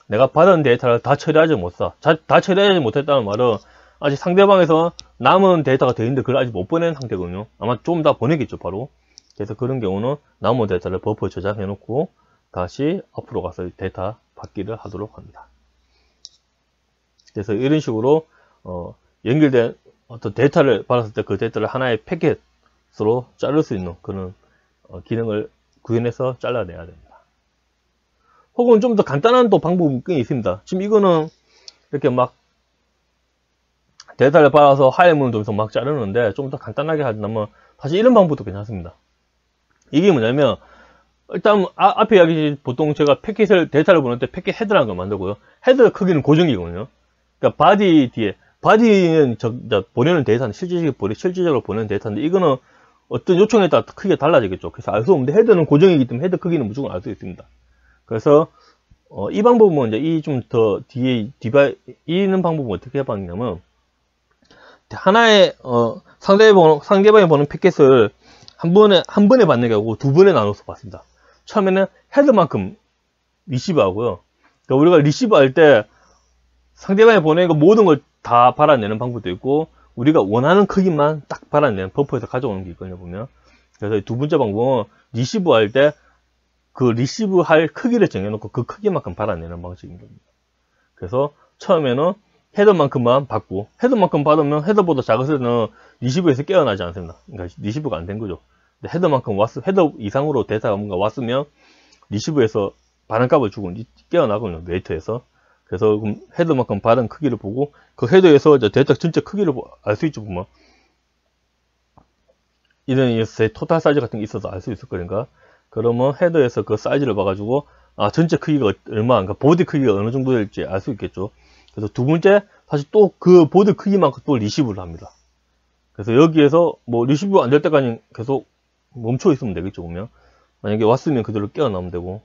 내가 받은 데이터를 다 처리하지 못했다는 말은 아직 상대방에서 남은 데이터가 더 있는데 그걸 아직 못 보낸 상태거든요. 아마 좀 더 보내겠죠, 바로. 그래서 그런 경우는 남은 데이터를 버퍼에 저장해 놓고 다시 앞으로 가서 데이터 받기를 하도록 합니다. 그래서 이런 식으로 연결된 어떤 데이터를 받았을 때 그 데이터를 하나의 패킷으로 자를 수 있는 그런 기능을 구현해서 잘라내야 됩니다. 혹은 좀 더 간단한 또 방법이 꽤 있습니다. 지금 이거는 이렇게 막 데이터를 받아서 하이문을 통해서 막 자르는데, 좀 더 간단하게 하려면 사실 이런 방법도 괜찮습니다. 이게 뭐냐면, 일단 앞에 이야기, 보통 제가 데이터를 보낼 때 패킷 헤드라는 걸 만들고요. 헤드 크기는 고정이거든요. 그러니까 바디는 보내는 데이터는 실질적으로 보내는 데이터인데, 이거는 어떤 요청에 따라 크기가 달라지겠죠. 그래서 알 수 없는데, 헤드는 고정이기 때문에 헤드 크기는 무조건 알 수 있습니다. 그래서 이 방법은 이제 이 좀 더 뒤에 있는 방법은 어떻게 해봤냐면, 하나의 상대방이 보는 패킷을 한 번에 받는 게 아니고 두 번에 나눠서 받습니다. 처음에는 헤드만큼 리시브하고요. 그러니까 우리가 리시브 할 때 상대방이 보낸 거 모든 걸 다 받아내는 방법도 있고, 우리가 원하는 크기만 딱 받아내는 버퍼에서 가져오는 게 있거든요, 보면. 그래서 두 번째 방법은 리시브 할 때 그 리시브 할 크기를 정해놓고 그 크기만큼 받아내는 방식인 겁니다. 그래서 처음에는 헤더만큼만 받고, 헤더만큼 받으면 헤더보다 작을 때는 리시브에서 깨어나지 않습니다. 그러니까 리시브가 안 된 거죠. 근데 헤더만큼 헤더 이상으로 데이터가 뭔가 왔으면 리시브에서 반응값을 주고 깨어나거든요, 웨이트에서. 그래서 헤더만큼 받은 크기를 보고, 그 헤더에서 이제 데이터 전체 크기를 알 수 있죠, 보면. 이런 토탈 사이즈 같은 게 있어서 알 수 있을 거니까. 그러면 헤더에서 그 사이즈를 봐가지고, 아, 전체 크기가 얼마, 그러니까 보드 크기가 어느 정도 될지 알 수 있겠죠. 그래서 두 번째, 사실 또 그 보드 크기만큼 또 리시브를 합니다. 그래서 여기에서 뭐 리시브 안 될 때까지 계속 멈춰 있으면 되겠죠, 보면. 만약에 왔으면 그대로 깨어나면 되고.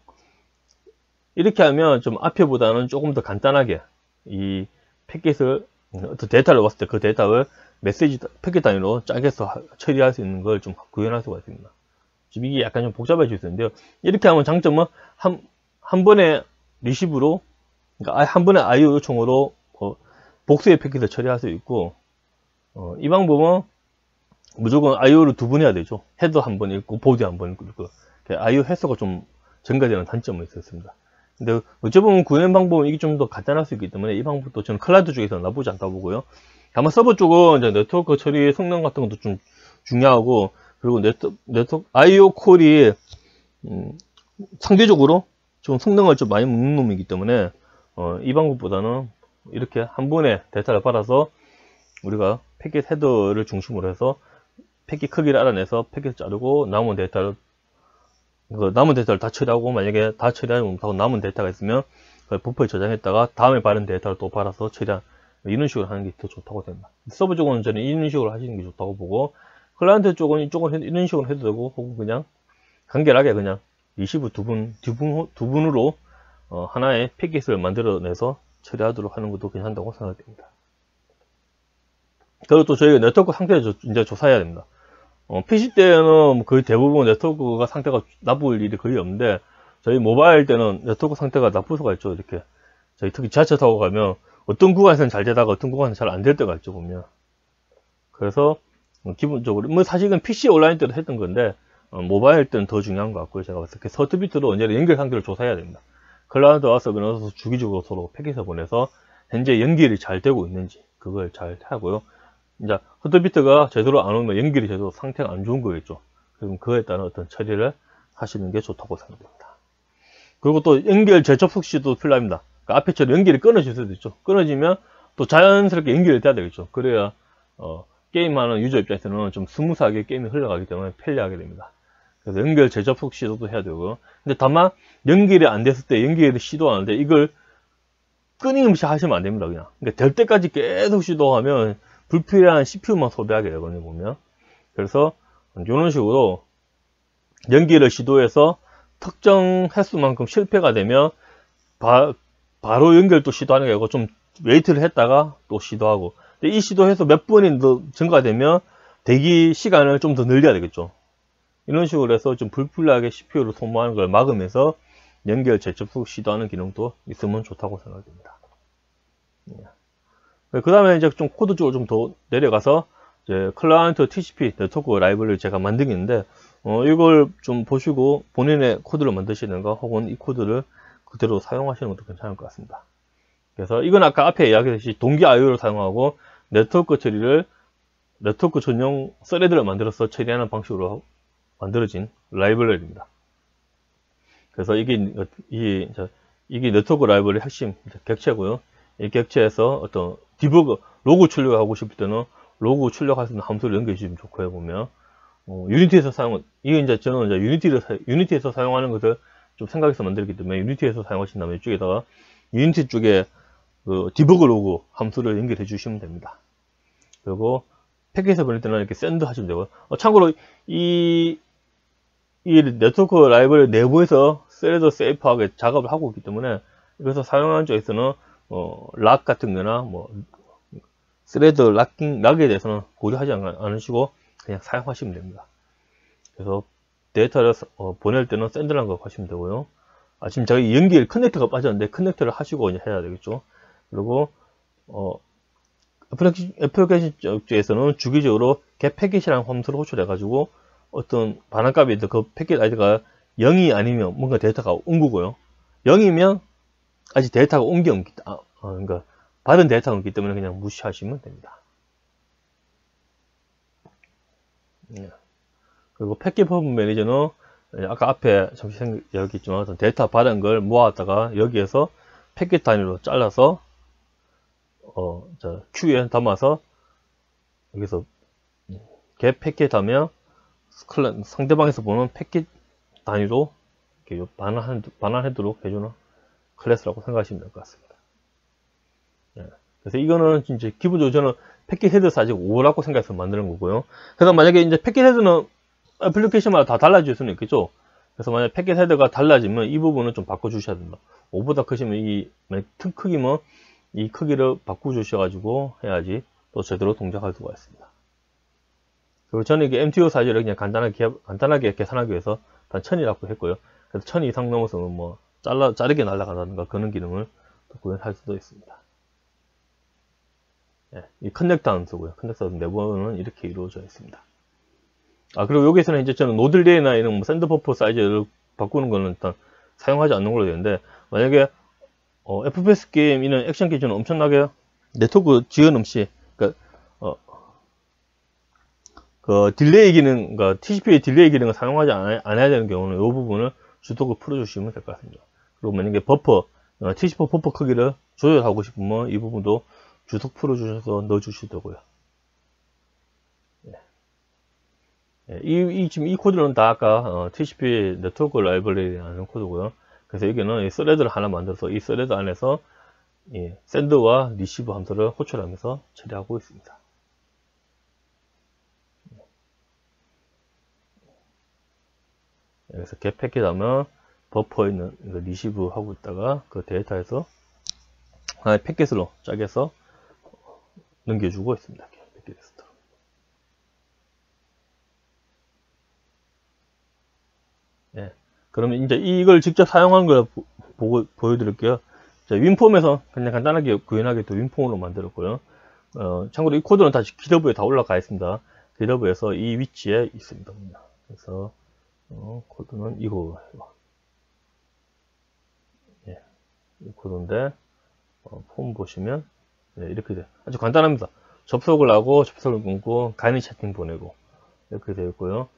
이렇게 하면 좀 앞에보다는 조금 더 간단하게 이 패킷을, 어떤 데이터를 왔을 때 그 데이터를 메시지 패킷 단위로 짜게서 처리할 수 있는 걸 좀 구현할 수가 있습니다. 지금 이게 약간 좀 복잡해질 수 있는데요. 이렇게 하면 장점은 한 번에 리시브로, 그러니까 한 번에 IO 요청으로 복수의 패킷을 처리할 수 있고, 이 방법은 무조건 IO를 두 번 해야 되죠. 헤더 한 번 읽고 보드 한 번 읽고. IO 횟수가 좀 증가되는 단점은 있었습니다. 근데 어찌 보면 구현 방법은 이게 좀 더 간단할 수 있기 때문에 이 방법도 저는 클라우드 쪽에서 나쁘지 않다고 보고요. 다만 서버 쪽은 이제 네트워크 처리 성능 같은 것도 좀 중요하고, 그리고 네트워크 IO 콜이 상대적으로 좀 성능을 좀 많이 먹는 놈이기 때문에 이 방법보다는 이렇게 한 번에 데이터를 받아서 우리가 패킷 헤더를 중심으로 해서 패킷 크기를 알아내서 패킷을 자르고 남은 데이터를 다 처리하고, 만약에 다 처리하지 못하고 남은 데이터가 있으면 버퍼에 저장했다가 다음에 받은 데이터를 또 받아서 처리한, 이런 식으로 하는 게 더 좋다고 됩니다. 서버 쪽은 저는 이런 식으로 하시는 게 좋다고 보고, 클라이언트 쪽은 이쪽은 이런 식으로 해도 되고, 혹은 그냥 간결하게 그냥 리시브 두 분으로 하나의 패킷을 만들어내서 처리하도록 하는 것도 괜찮다고 생각됩니다. 그리고 또 저희가 네트워크 상태를 이제 조사해야 됩니다. PC 때는 거의 대부분 네트워크가 상태가 나쁠 일이 거의 없는데, 저희 모바일 때는 네트워크 상태가 나쁠 수가 있죠. 이렇게 저희 특히 지하철 타고 가면 어떤 구간에서는 잘 되다가 어떤 구간에서는 잘 안 될 때가 있죠, 보면. 그래서 기본적으로 뭐 사실은 PC 온라인 때도 했던 건데 모바일 때는 더 중요한 것 같고요. 제가 봤을 때 서트비트로 언제나 연결 상태를 조사해야 됩니다. 클라우드와 서버에 넣어서 주기적으로 서로 패킷을 보내서 현재 연결이 잘 되고 있는지 그걸 잘 하고요. 이제 서트비트가 제대로 안 오면 연결이 제대로 상태가 안 좋은 거겠죠. 그럼 그에 따른 어떤 처리를 하시는 게 좋다고 생각됩니다. 그리고 또 연결 재접속 시도 필요합니다. 그러니까 앞에처럼 연결이 끊어질 수도 있죠. 끊어지면 또 자연스럽게 연결이 돼야 되겠죠. 그래야 게임하는 유저 입장에서는 좀 스무스하게 게임이 흘러가기 때문에 편리하게 됩니다. 그래서 연결 재접속 시도도 해야 되고요. 근데 다만 연결이 안 됐을 때 연결을 시도하는데 이걸 끊임없이 하시면 안 됩니다. 그러니까 될 때까지 계속 시도하면 불필요한 CPU만 소비하게 되거든요, 보면. 그래서 이런 식으로 연기를 시도해서 특정 횟수만큼 실패가 되면 바로 연결도 시도하는 게 아니고 좀 웨이트를 했다가 또 시도하고, 근데 이 시도해서 몇 번이 더 증가되면 대기 시간을 좀 더 늘려야 되겠죠. 이런 식으로 해서 좀 불필요하게 CPU를 소모하는 걸 막으면서 연결 재접속 시도하는 기능도 있으면 좋다고 생각됩니다. 그 다음에 이제 좀 코드 쪽으로 좀 더 내려가서 이제 클라이언트 TCP 네트워크 라이브러리를 제가 만든 게 있는데, 이걸 좀 보시고 본인의 코드를 만드시는가 혹은 이 코드를 그대로 사용하시는 것도 괜찮을 것 같습니다. 그래서 이건 아까 앞에 이야기했듯이 동기 IO를 사용하고 네트워크 처리를 네트워크 전용 스레드를 만들어서 처리하는 방식으로 만들어진 라이브러리입니다. 그래서 이게 네트워크 라이브러리 핵심 객체고요. 이 객체에서 어떤 디버그, 로그 출력하고 싶을 때는 로그 출력할 수 있는 함수를 연결해 주시면 좋고요, 보면. 유니티에서 이게 이제 저는 유니티에서 사용하는 것을 좀 생각해서 만들기 때문에 유니티에서 사용하신다면 이쪽에다가 유니티 쪽에 그 디버그 로그 함수를 연결해 주시면 됩니다. 그리고 패킷을 보낼 때는 이렇게 샌드 하시면 되고요. 참고로 이 네트워크 라이브러리 내부에서 스레드 세이프하게 작업을 하고 있기 때문에 이것을 사용하는 쪽에서는 락 같은 거나 스레드 락에 대해서는 고려하지 않으시고 그냥 사용하시면 됩니다. 그래서 데이터를 보낼 때는 샌드라는 거 하시면 되고요. 지금 저희 연결 커넥터가 빠졌는데 커넥터를 하시고 이제 해야 되겠죠. 그리고 애플리케이션 쪽에서는 주기적으로 get 패킷이라는 함수를 호출해가지고 어떤 반환값이 있는데 그 패킷 아이디가 0이 아니면 뭔가 데이터가 온 거고요. 0이면 아직 데이터가 온 게 없기 때문에 그러니까 받은 데이터가 없기 때문에 그냥 무시하시면 됩니다. 그리고 패킷 퍼포먼스 매니저는 아까 앞에 잠시 여기 있지만 어떤 데이터 받은 걸 모았다가 여기에서 패킷 단위로 잘라서 큐에 담아서 여기서 get 패킷 하면 상대방에서 보는 패킷 단위로 이렇게 반환하도록 해주는 클래스라고 생각하시면 될 것 같습니다. 그래서 이거는 이제 기본적으로 저는 패킷 헤드 사이즈 5라고 생각해서 만드는 거고요. 그래서 만약에 이제 패킷 헤드는 애플리케이션마다 다 달라질 수는 있겠죠. 그래서 만약 패킷 헤드가 달라지면 이 부분은 좀 바꿔주셔야 된다. 5보다 크시면 이 틈 크기면 이 크기를 바꿔주셔가지고 해야지 또 제대로 동작할 수가 있습니다. 그리고 저는 이게 MTO 사이즈를 그냥 간단하게 계산하기 위해서 단 1000이라고 했고요. 그래서 1000 이상 넘어서는 뭐 자르게 날아간다든가 그런 기능을 구현할 수도 있습니다. 이 커넥터 함수고요. 커넥터 내부는 이렇게 이루어져 있습니다. 그리고 여기서는 이제 저는 노들리에나 이런 뭐 샌드버퍼 사이즈를 바꾸는 거는 일단 사용하지 않는 걸로 되는데, 만약에 FPS 게임 이런 액션 기준은 엄청나게 네트워크 지연 없이 그 딜레이 기능, 그러니까 TCP의 딜레이 기능을 사용하지 않아야 되는 경우는 이 부분을 주도를 풀어주시면 될 것 같습니다. 그리고 만약에 버퍼, TCP 버퍼 크기를 조절하고 싶으면 이 부분도 주석 풀어주셔서 넣어주시더고요. 지금 이 코드는 다 아까 TCP 네트워크 라이브러리라는 코드고요. 그래서 여기는 이 스레드를 하나 만들어서 이 스레드 안에서 샌드와 리시브 함수를 호출하면서 처리하고 있습니다. 여기서 get 패킷 하면 버퍼에 있는 리시브 하고 있다가 그 데이터에서 하나의 패킷으로 짜게서 넘겨주고 있습니다. 그러면 이제 이걸 직접 사용한 걸 보여드릴게요. 윈폼에서 그냥 간단하게 구현하게 또 윈폼으로 만들었고요. 참고로 이 코드는 다시 기더브에 다 올라가 있습니다. 기더브에서 이 위치에 있습니다. 그래서 코드는 이거 이 코드인데 폼 보시면 이렇게 돼요. 아주 간단합니다. 접속을 하고 접속을 끊고 간이 채팅 보내고 이렇게 되어 있고요.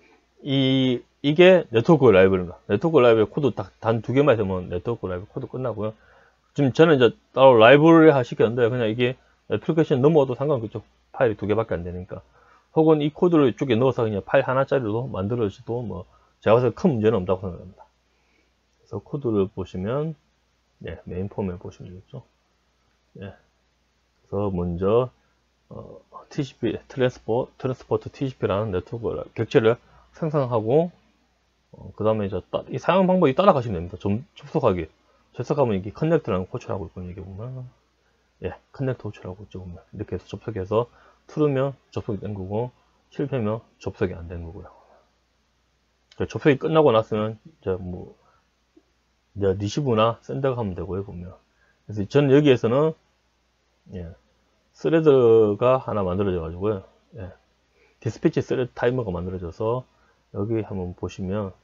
이게 네트워크 라이브러리입니다. 네트워크 라이브러리 코드 딱 단 2개만 있으면 네트워크 라이브러리 코드 끝나고요. 지금 저는 이제 따로 라이브러리 하시켰는데 그냥 이게 애플리케이션 넘어도 상관없죠. 파일이 2개밖에 안 되니까. 혹은 이 코드를 이쪽에 넣어서 그냥 파일 하나짜리로 만들어줘도 뭐 제가 봐서 큰 문제는 없다고 생각합니다. 그래서 코드를 보시면 메인 폼에 보시면 되겠죠. 그래서 먼저 TCP 트랜스포트 TCP라는 네트워크 객체를 생성하고 그 다음에 이제 이 사용 방법이 따라가시면 됩니다. 좀 접속하면 이게 커넥터라는 거 호출하고 있거든요. 이게 보면 커넥터 호출하고 있죠. 보면 이렇게 해서 접속해서 틀으면 접속이 된 거고 실패면 접속이 안 된 거고요. 접속이 끝나고 났으면 이제 리시브나 샌더가 하면 되고요. 보면 그래서 저는 여기에서는 스레드가 하나 만들어져 가지고요. 디스패치 스레드 타이머가 만들어져서 여기 한번 보시면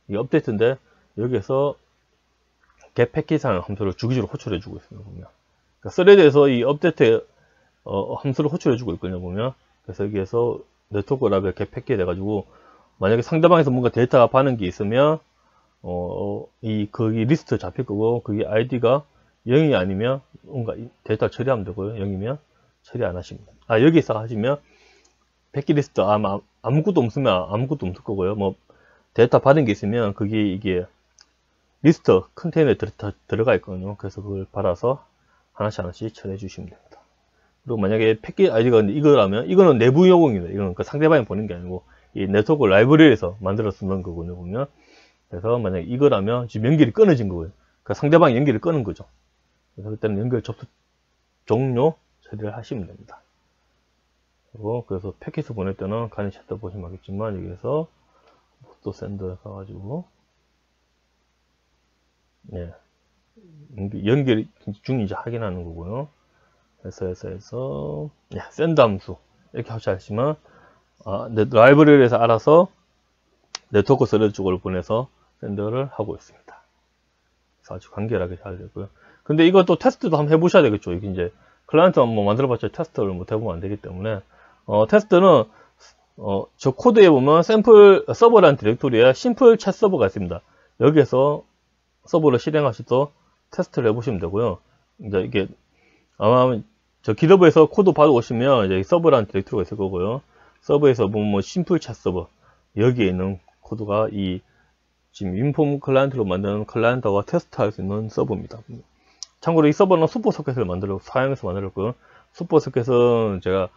이 업데이트인데 여기에서 get 패킷이라는 함수를 주기적으로 호출해 주고 있습니다. 보면 그러니까 스레드에서 이 업데이트 함수를 호출해 주고 있거든요. 보면 그래서 여기에서 네트워크 라벨 get 패킷 해가지고 만약에 상대방에서 뭔가 데이터가 받는 게 있으면 거기 리스트 잡힐 거고 그게 아이디가 0이 아니면 뭔가 데이터 처리하면 되고요. 0이면 처리 안 하시면 됩니다. 여기서 하시면 패킷 리스트 아무것도 없으면 아무것도 없을 거고요. 뭐 데이터 받은 게 있으면 이게 리스트 컨테이너에 들어가 있거든요. 그래서 그걸 받아서 하나씩 처리해 주시면 됩니다. 그리고 만약에 패킷 아이디가 이거라면 이거는 내부 요금입니다. 이거는 그 상대방이 보는 게 아니고 이 네트워크 라이브러리에서 만들어 쓰는 거군요. 보면 그래서 만약에 이거라면 지금 연결이 끊어진 거고요. 그러니까 상대방이 연결을 끊은 거죠. 그래서 그때는 연결 접속 종료 처리를 하시면 됩니다. 그래서 패킷을 보낼 때는 간이 챕터 보시면 알겠지만 여기에서 또 샌드 가가지고 예, 연결 중인지 확인하는 거고요. 해서 예, 샌드 함수 이렇게 하시면 내 라이브러리에서 알아서 네트워크 서버 쪽으로 보내서 샌드를 하고 있습니다. 그래서 아주 간결하게 잘 되고요. 근데 이것도 테스트도 한번 해보셔야 되겠죠. 이게 이제 클라이언트 한번 만들어봤자 테스트를 못 해보면 안 되기 때문에 테스트는 저 코드에 보면 샘플 서버라는 디렉토리에 심플 챗 서버가 있습니다. 여기에서 서버를 실행하셔서 테스트를 해보시면 되고요. 이제 이게 아마 저 기더브에서 코드 받아오시면 이제 서버라는 디렉토리가 있을 거고요. 서버에서 보면 뭐 심플 챗 서버 여기에 있는 코드가 이 지금 인폼 클라이언트로 만드는 클라이언트가 테스트할 수 있는 서버입니다. 참고로 이 서버는 슈퍼 소켓을 사용해서 만들었고요. 슈퍼 소켓은 제가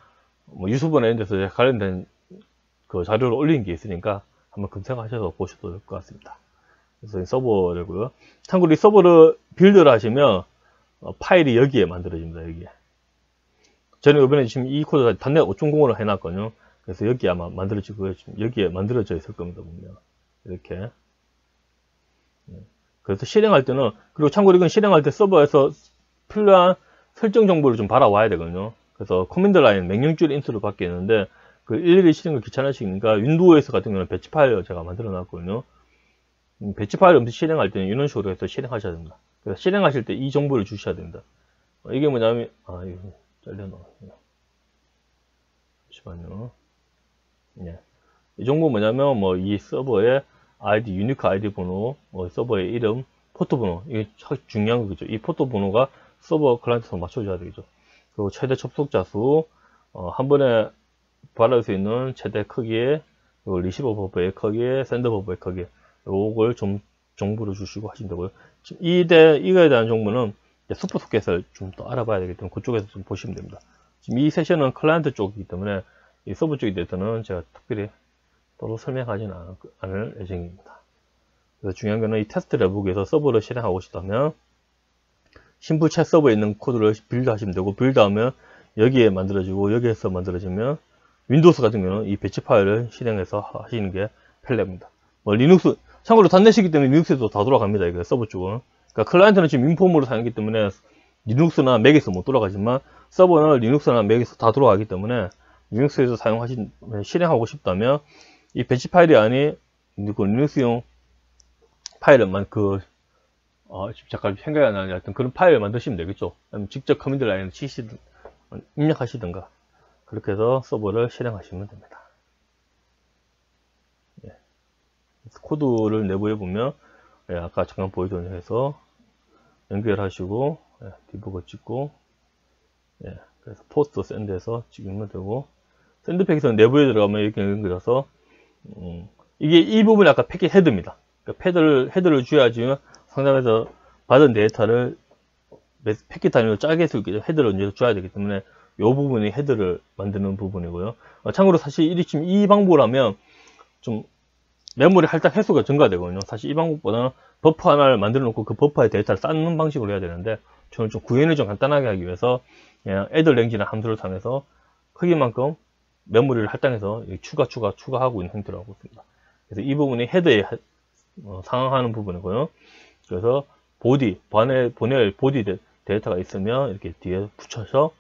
뭐 유튜브나 이런 데서 관련된 그 자료를 올린 게 있으니까 한번 검색하셔서 보셔도 될 것 같습니다. 그래서 이 서버고요. 참고로 이 서버를 빌드를 하시면 파일이 여기에 만들어집니다. 여기에. 저는 이번에 지금 이 코드가 .NET 5.0으로 해놨거든요. 그래서 여기 아마 만들어지고요. 지금 여기에 만들어져 있을 겁니다. 보면 이렇게. 그래서 실행할 때는, 그리고 참고로 이건 실행할 때 서버에서 필요한 설정 정보를 좀 받아와야 되거든요. 그래서 커맨드 라인 명령줄 인수를 받게 되는데 그 일일이 실행을 귀찮으시니까 윈도우에서 같은 경우는 배치 파일을 제가 만들어 놨거든요. 배치 파일 없이 실행할 때는 이런 식으로 해서 실행하셔야 됩니다. 그래서 실행하실 때 이 정보를 주셔야 됩니다. 이게 뭐냐면 이거 잘려놔. 잠시만요. 예. 이 정보 뭐냐면 뭐 이 서버의 아이디, 유니크 아이디 번호, 뭐 서버의 이름, 포트 번호, 이게 중요한 거죠. 이 포트 번호가 서버 클라이언트에서 맞춰줘야 되겠죠. 그리고 최대 접속자 수, 한 번에 받을 수 있는 최대 크기에, 그리고 리시버 버퍼의 크기에, 샌드 버퍼의 크기에, 요걸 좀 정보를 주시고 하시면 되고요. 지금 이거에 대한 정보는 슈퍼 소켓을 좀 더 알아봐야 되기 때문에 그쪽에서 좀 보시면 됩니다. 지금 이 세션은 클라이언트 쪽이기 때문에 이 서버 쪽에 대해서는 제가 특별히 따로 설명하지는 않을 예정입니다. 그래서 중요한 거는 이 테스트 레북에서 서버를 실행하고 싶다면 심플 챗 서버에 있는 코드를 빌드 하시면 되고, 빌드하면 여기에 만들어지고 여기에서 만들어지면 윈도우스 같은 경우는 이 배치 파일을 실행해서 하시는 게 편리합니다. 뭐 리눅스, 참고로 .NET이기 때문에 리눅스에도 다 돌아갑니다. 이거 서버 쪽은. 그러니까 클라이언트는 지금 윈폼으로 사용하기 때문에 리눅스나 맥에서 못 돌아가지만 서버는 리눅스나 맥에서 다 돌아가기 때문에 리눅스에서 실행하고 싶다면 이 배치 파일이 아닌 그 리눅스용 파일만 지금 잠깐 생각이 안 나는데 하여튼 그런 파일을 만드시면 되겠죠. 아니면 직접 커맨드 라인을 치시든 입력하시든가 그렇게 해서 서버를 실행하시면 됩니다. 예. 코드를 내부에 보면 아까 잠깐 보여드린 해서 연결하시고 디버거 찍고 그래서 포스트 샌드에서 찍으면 되고, 샌드 패킷은 내부에 들어가면 이렇게 연결해서 이게 이 부분이 아까 패킷 헤드입니다. 그러니까 헤드를 줘야지 상담에서 받은 데이터를 패킷 단위로 짜게 쓸 헤드를 이제 줘야 되기 때문에 이 부분이 헤드를 만드는 부분이고요. 참고로 사실 이 방법을 하면 좀 메모리 할당 횟수가 증가되거든요. 사실 이 방법보다는 버퍼 하나를 만들어 놓고 그 버퍼에 데이터를 쌓는 방식으로 해야 되는데, 저는 좀 구현을 좀 간단하게 하기 위해서 그냥 애들랭지나 함수를 사용해서 크기만큼 메모리를 할당해서 추가하고 있는 형태로 하고 있습니다. 그래서 이 부분이 헤드에 상응하는 부분이고요. 그래서 보낼 보디 데이터가 있으면 이렇게 뒤에 붙여서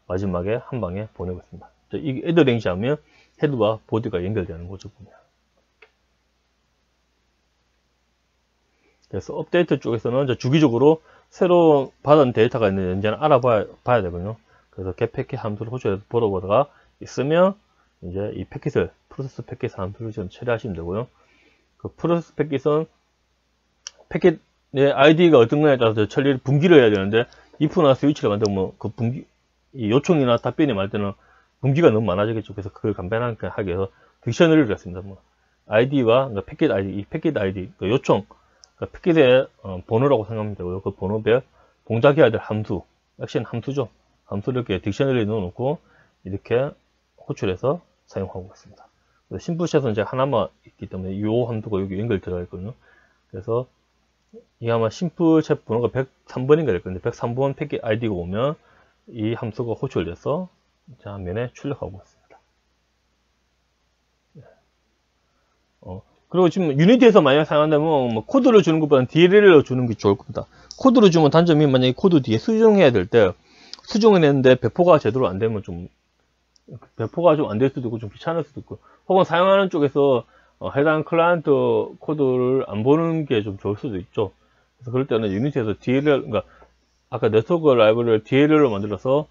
마지막에 한 방에 보내고 있습니다. 이 애들랭지 하면 헤드와 보디가 연결되는 거죠. 보면. 그래서 업데이트 쪽에서는 주기적으로 새로 받은 데이터가 있는지는 알아봐야 되거든요. 그래서 get 패킷 함수를 호출해서 보러보다가 있으면 이제 이 패킷을 프로세스 패킷 함수를 좀 처리하시면 되고요. 그 프로세스 패킷은 패킷의 아이디가 어떤 거냐에 따라서 분기를 해야 되는데 if나 스위치를 만들면 그 이 요청이나 답변이 많을 때는 분기가 너무 많아지겠죠. 그래서 그걸 간단하게 하기 위해서 딕셔너리를 했습니다. 아이디와 그러니까 패킷 아이디, 이 패킷 아이디, 그 요청, 그러니까 패킷의 번호라고 생각하면 되고요. 그 번호별 동작해야 될 함수, 액션 함수죠. 함수를 이렇게 딕셔너리에 넣어놓고 이렇게 호출해서 사용하고 있습니다. 심플챗은 제가 하나만 있기 때문에 이 함수가 여기 연결 들어가 있거든요. 그래서 이게 아마 심플챗 번호가 103번인가 될 건데 103번 패킷 아이디가 오면 이 함수가 호출돼서 화면에 출력하고 있습니다. 그리고 지금 유니티에서 만약 사용한다면 뭐 코드를 주는 것보다는 DLL로 주는 게 좋을 겁니다. 코드를 주면 단점이 만약에 코드 뒤에 수정해야 될 때 수정을 했는데 배포가 제대로 안 되면 좀 배포가 좀 안 될 수도 있고 좀 귀찮을 수도 있고, 혹은 사용하는 쪽에서 해당 클라이언트 코드를 안 보는 게 좀 좋을 수도 있죠. 그래서 그럴 때는 유니티에서 DLL, 그러니까 아까 네트워크 라이브러리를 DLL로 만들어서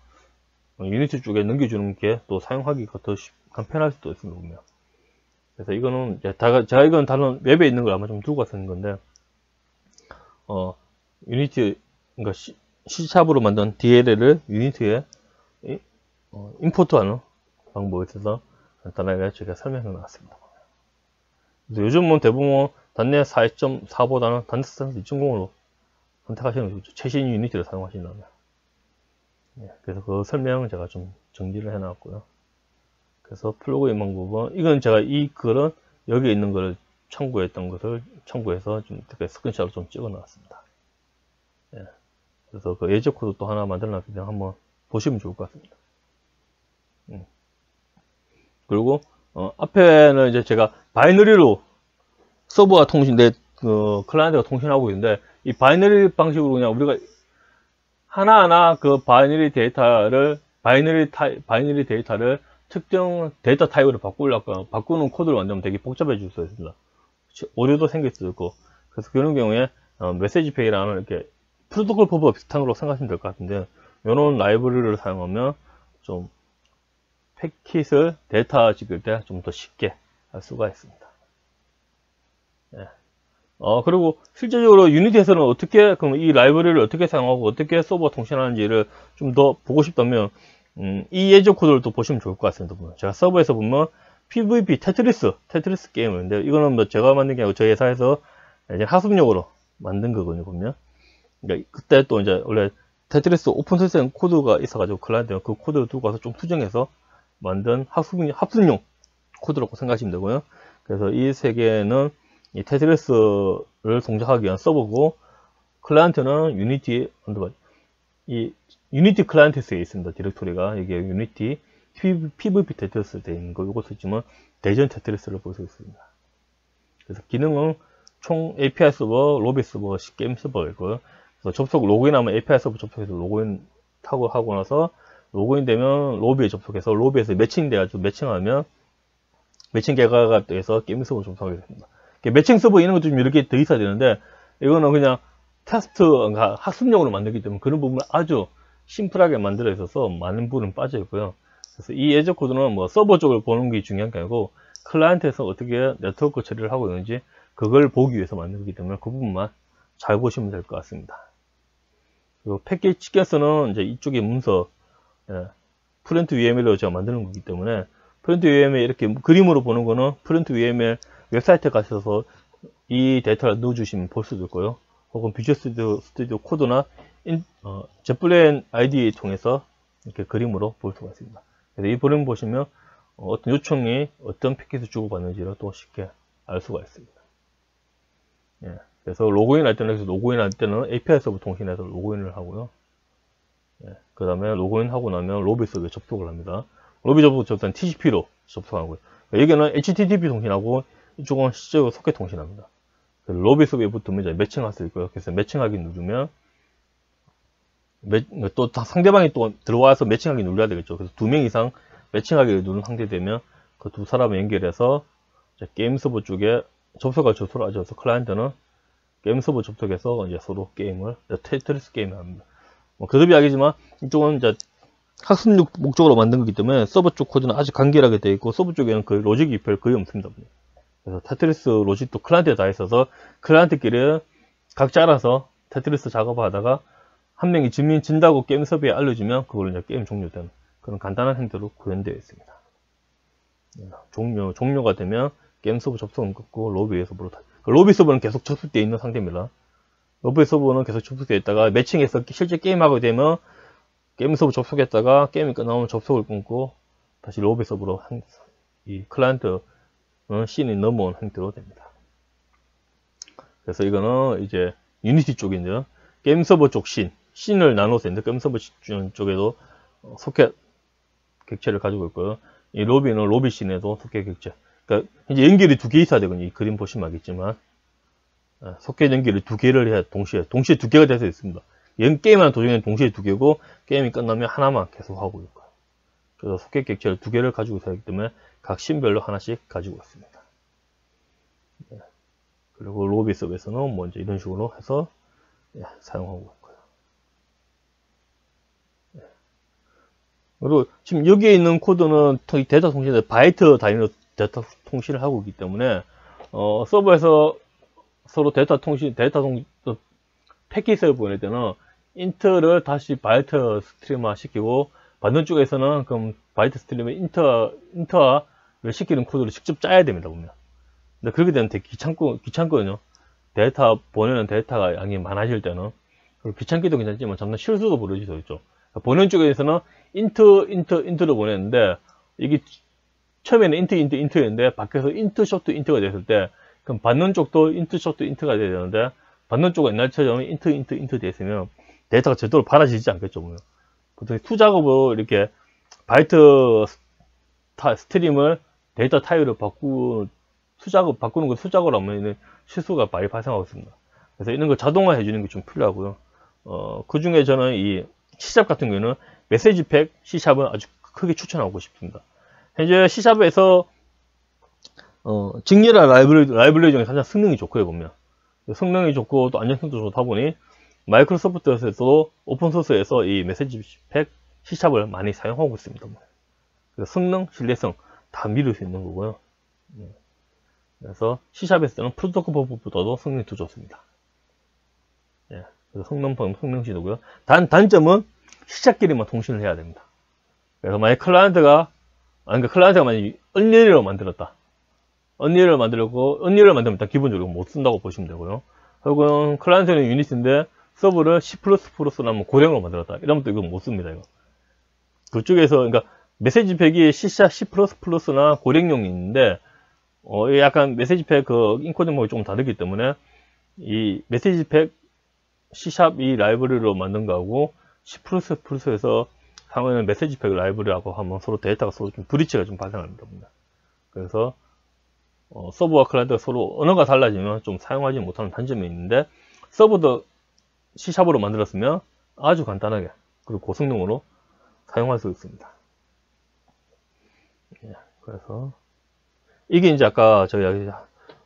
유니티 쪽에 넘겨주는 게 또 사용하기가 더 간편할 수도 있습니다, 보면. 그래서 이거는 제가 이건 다른 웹에 있는 걸 아마 좀 두고 갔었는 건데, 유니티, 그러니까 C샵으로 만든 DLL을 유니티에 임포트하는 방법에 있어서 간단하게 제가 설명해 놨습니다. 그래서 요즘은 대부분 .NET 4.4보다는 .NET 2.0으로 선택하시는 게 좋죠. 최신 유니티를 사용하신다면. 그래서 그 설명을 제가 좀 정리를 해 놨고요. 그래서 플러그인 방법은, 이건 제가 이 글은 여기 있는 걸 참고했던 것을 참고해서 좀 이렇게 스크린샷으로 좀 찍어 놨습니다. 그래서 그 예제 코드 또 하나 만들어 놨기 때문에 한번 보시면 좋을 것 같습니다. 그리고 앞에는 이제 제가 바이너리로 서버와 클라이언트가 통신하고 있는데, 이 바이너리 방식으로 그냥 우리가 하나하나 그 바이너리 데이터를 특정 데이터 타입으로 바꾸는 코드를 만들면 되게 복잡해질 수 있습니다. 오류도 생길 수도 있고. 그래서 그런 경우에 메시지페이라는 이렇게 프로토콜 퍼버 비슷한 걸로 생각하시면 될 것 같은데, 이런 라이브러리를 사용하면 좀 패킷을 데이터 찍을 때 좀 더 쉽게 할 수가 있습니다. 그리고 실제적으로 유니티에서는 어떻게, 그럼 이 라이브러리를 어떻게 사용하고 어떻게 서버와 통신하는지를 좀 더 보고 싶다면, 이 예제 코드를 또 보시면 좋을 것 같습니다. 제가 서버에서 보면 PVP 테트리스 게임인데, 이거는 뭐 제가 만든 게 아니고 저희 회사에서 이제 학습용으로 만든 거거든요, 보면. 그러니까 그때 또 이제 원래 테트리스 오픈소스 코드가 있어가지고 클라이언트가 그 코드를 두고 가서 좀 수정해서 만든 학습용 코드라고 생각하시면 되고요. 그래서 이 세 개는 이 테트리스를 동작하기 위한 서버고, 클라이언트는 유니티 클라이언트에 있습니다. 디렉토리가 이게 유니티 PVP 테트리스 되어 있는 거, 이거 쓰지만 대전 테트리스를 볼 수 있습니다. 그래서 기능은 총 API 서버, 로비 서버, 게임 서버이고요. 그래서 로그인하면 API 서버 접속해서 로그인 하고 나서 로그인 되면 로비에 접속해서 로비에서 매칭돼가지고 매칭하면 매칭 결과가 돼서 게임 서버 접속하게 됩니다. 매칭 서버 이런 것도 좀 이렇게 더 있어야 되는데, 이거는 그냥 테스트, 그러니까 학습용으로 만들기 때문에 그런 부분을 아주 심플하게 만들어 있어서 많은 부분은 빠져 있고요. 그래서 이 예제 코드는 뭐 서버 쪽을 보는 게 중요한 게 아니고, 클라이언트에서 어떻게 네트워크 처리를 하고 있는지 그걸 보기 위해서 만들기 때문에 그 부분만 잘 보시면 될 것 같습니다. 그리고 패키지 께서는 이제 이쪽에 문서, 프론트 VML로 제가 만드는 거기 때문에, 프론트 VML 이렇게 그림으로 보는 거는 프론트 VML 웹사이트에 가셔서 이 데이터를 넣어주시면 볼 수도 있고요. 혹은 비주얼 스튜디오 코드나 jetBrains IDE 통해서 이렇게 그림으로 볼 수가 있습니다. 그래서 이 그림 보시면 어떤 요청이 어떤 패킷을 주고받는지를 또 쉽게 알 수가 있습니다. 그래서 로그인 할 때는 API 서버 통신해서 로그인을 하고요. 그 다음에 로그인 하고 나면 로비 서버에 접속을 합니다. 로비 접속은 TCP로 접속하고요. 여기는 HTTP 통신하고 이쪽은 실제로 소켓 통신합니다. 로비 서버에 붙으면 이제 매칭할 수 있고요. 그래서 매칭하기 누르면 또 상대방이 또 들어와서 매칭하기 눌러야 되겠죠. 그래서 2명 이상 매칭하기를 누른 상태 되면 그 두 사람을 연결해서 게임 서버 쪽에 접속할 주소를 알려서 클라이언트는 게임 서버 접속해서 이제 서로 테트리스 게임을 합니다. 거듭 이야기지만 이쪽은 이제 학습 목적으로 만든 거기 때문에 서버 쪽 코드는 아주 간결하게 되어 있고, 서버 쪽에는 그 로직이 별 거의 없습니다. 그래서 테트리스 로직도 클라이언트에 다 있어서 클라이언트끼리 각자 알아서 테트리스 작업을 하다가 한 명이 진다고 게임 서버에 알려주면 그걸로 이제 게임 종료되는 그런 간단한 행태로 구현되어 있습니다. 종료가 되면 게임 서버 접속은 끊고 로비 서버로 로비 서버는 계속 접속되어 있는 상태입니다. 로비 서버는 계속 접속되어 있다가 매칭해서 실제 게임하게 되면 게임 서버 접속했다가 게임이 끝나면 접속을 끊고 다시 로비 서버로 이 클라이언트 씬이 넘어온 형태로 됩니다. 그래서 이거는 이제 유니티 쪽인데요. 게임 서버 쪽 씬을 나눠서 있는데, 게임 서버 쪽에도 소켓 객체를 가지고 있고요. 이 로비는 로비 씬에도 소켓 객체. 그러니까 이제 연결이 두 개 있어야 되거든요. 이 그림 보시면 알겠지만 소켓 연결을 두 개를 해야 동시에 두 개가 될 수 있습니다. 게임하는 도중에는 동시에 두 개고 게임이 끝나면 하나만 계속 하고 있고요. 그래서 소켓 객체를 두 개를 가지고 있기 때문에 각 심별로 하나씩 가지고 있습니다. 네. 그리고 로비 서버에서는 먼저 이런 식으로 해서 사용하고 있고요. 네. 그리고 지금 여기에 있는 코드는 데이터 통신에 바이트 단위로 데이터 통신을 하고 있기 때문에 서버에서 서로 데이터 패킷을 보낼 때는 인트를 다시 바이트 스트림화 시키고 받는 쪽에서는 그럼 바이트 스트림에 인터를 시키는 코드를 직접 짜야 됩니다, 보면. 근데 그렇게 되면 되게 귀찮거든요. 데이터 보내는 데이터가 양이 많아질 때는. 그리고 귀찮기도 괜찮지만 잠깐 실수도 벌어질 수 있죠. 보내는 쪽에서는 인트를 보냈는데 이게 처음에는 인트였는데 밖에서 인트 쇼트 인트가 됐을 때 그럼 받는 쪽도 인트 쇼트 인트가 돼야 되는데 받는 쪽은 옛날처럼 인트 됐으면 데이터가 제대로 받아지지 않겠죠, 보면. 보통 수작업으로 이렇게 바이트 스트림을 데이터 타입으로 바꾸는 거 수작업으로 하면 실수가 많이 발생하고 있습니다. 그래서 이런 걸 자동화 해주는 게 좀 필요하고요. 그 중에 저는 이 C# 같은 경우에는 메시지팩 C#은 아주 크게 추천하고 싶습니다. 현재 C#에서 직렬화 라이브러리 중에 가장 성능이 좋고요, 보면. 성능이 좋고 또 안정성도 좋다 보니 마이크로소프트에서도 오픈소스에서 이 메시지팩 C#을 많이 사용하고 있습니다. 그래서 성능, 신뢰성 다 미룰 수 있는 거고요. 그래서 C#에서는 프로토콜보다도 성능이 더 좋습니다. 그래서 성능 지도고요. 단점은 시작끼리만 통신을 해야 됩니다. 그래서 만약 클라이언트가 만약 언리얼을 만들었다. 언리얼을 만들면 일단 기본적으로 못 쓴다고 보시면 되고요. 혹은 클라이언트는 유니티인데 서브를 C++나 뭐 고령으로 만들었다. 이러면 또 이거 못 씁니다, 이거. 그쪽에서, 그러니까 메시지팩이 C++나 고령용이 있는데, 약간 메시지팩 인코딩법이 조금 다르기 때문에, 이 메시지팩 C# 이 라이브러리로 만든 거하고 C++에서 사용하는 메시지팩 라이브러리하고 하면 서로 데이터가 서로 좀 브리치가 좀 발생합니다. 그래서 서버와 클라이언트가 서로 언어가 달라지면 좀 사용하지 못하는 단점이 있는데 서버도 C#으로 만들었으면 아주 간단하게 그리고 고성능으로 사용할 수 있습니다. 그래서 이게 이제 아까 저희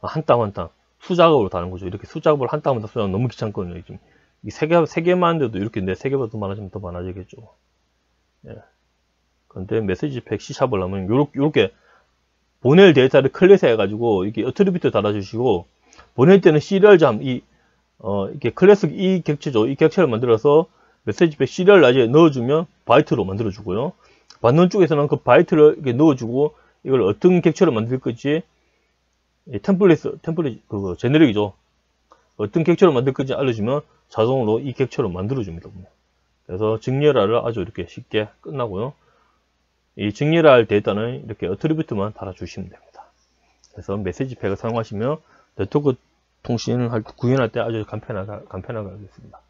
한 땀 한 땀 수작업으로 다른 거죠. 이렇게 수작업을 한 땀 한 땀 수작업 너무 귀찮거든요. 지금 이 세 개만 해도 이렇게 인데 세 개보다 더 많아지면 더 많아지겠죠. 근데 메시지팩 C#을 하면 요렇게 보낼 데이터를 클래스 해가지고 이렇게 어트리뷰트 달아주시고 보낼 때는 시리얼잠 이게 클래스 이 객체죠. 이 객체를 만들어서 메시지팩 시리얼 라지에 넣어주면 바이트로 만들어주고요. 받는 쪽에서는 그 바이트를 이렇게 넣어주고 이걸 어떤 객체로 만들 건지 템플릿 그거 제네릭이죠. 어떤 객체로 만들 건지 알려주면 자동으로 이 객체로 만들어줍니다. 그래서 직렬화를 아주 이렇게 쉽게 끝나고요. 이 직렬화할 데이터는 이렇게 어트리뷰트만 달아주시면 됩니다. 그래서 메시지팩을 사용하시면 네트워크 통신을 구현할 때 아주 간편하게 하겠습니다.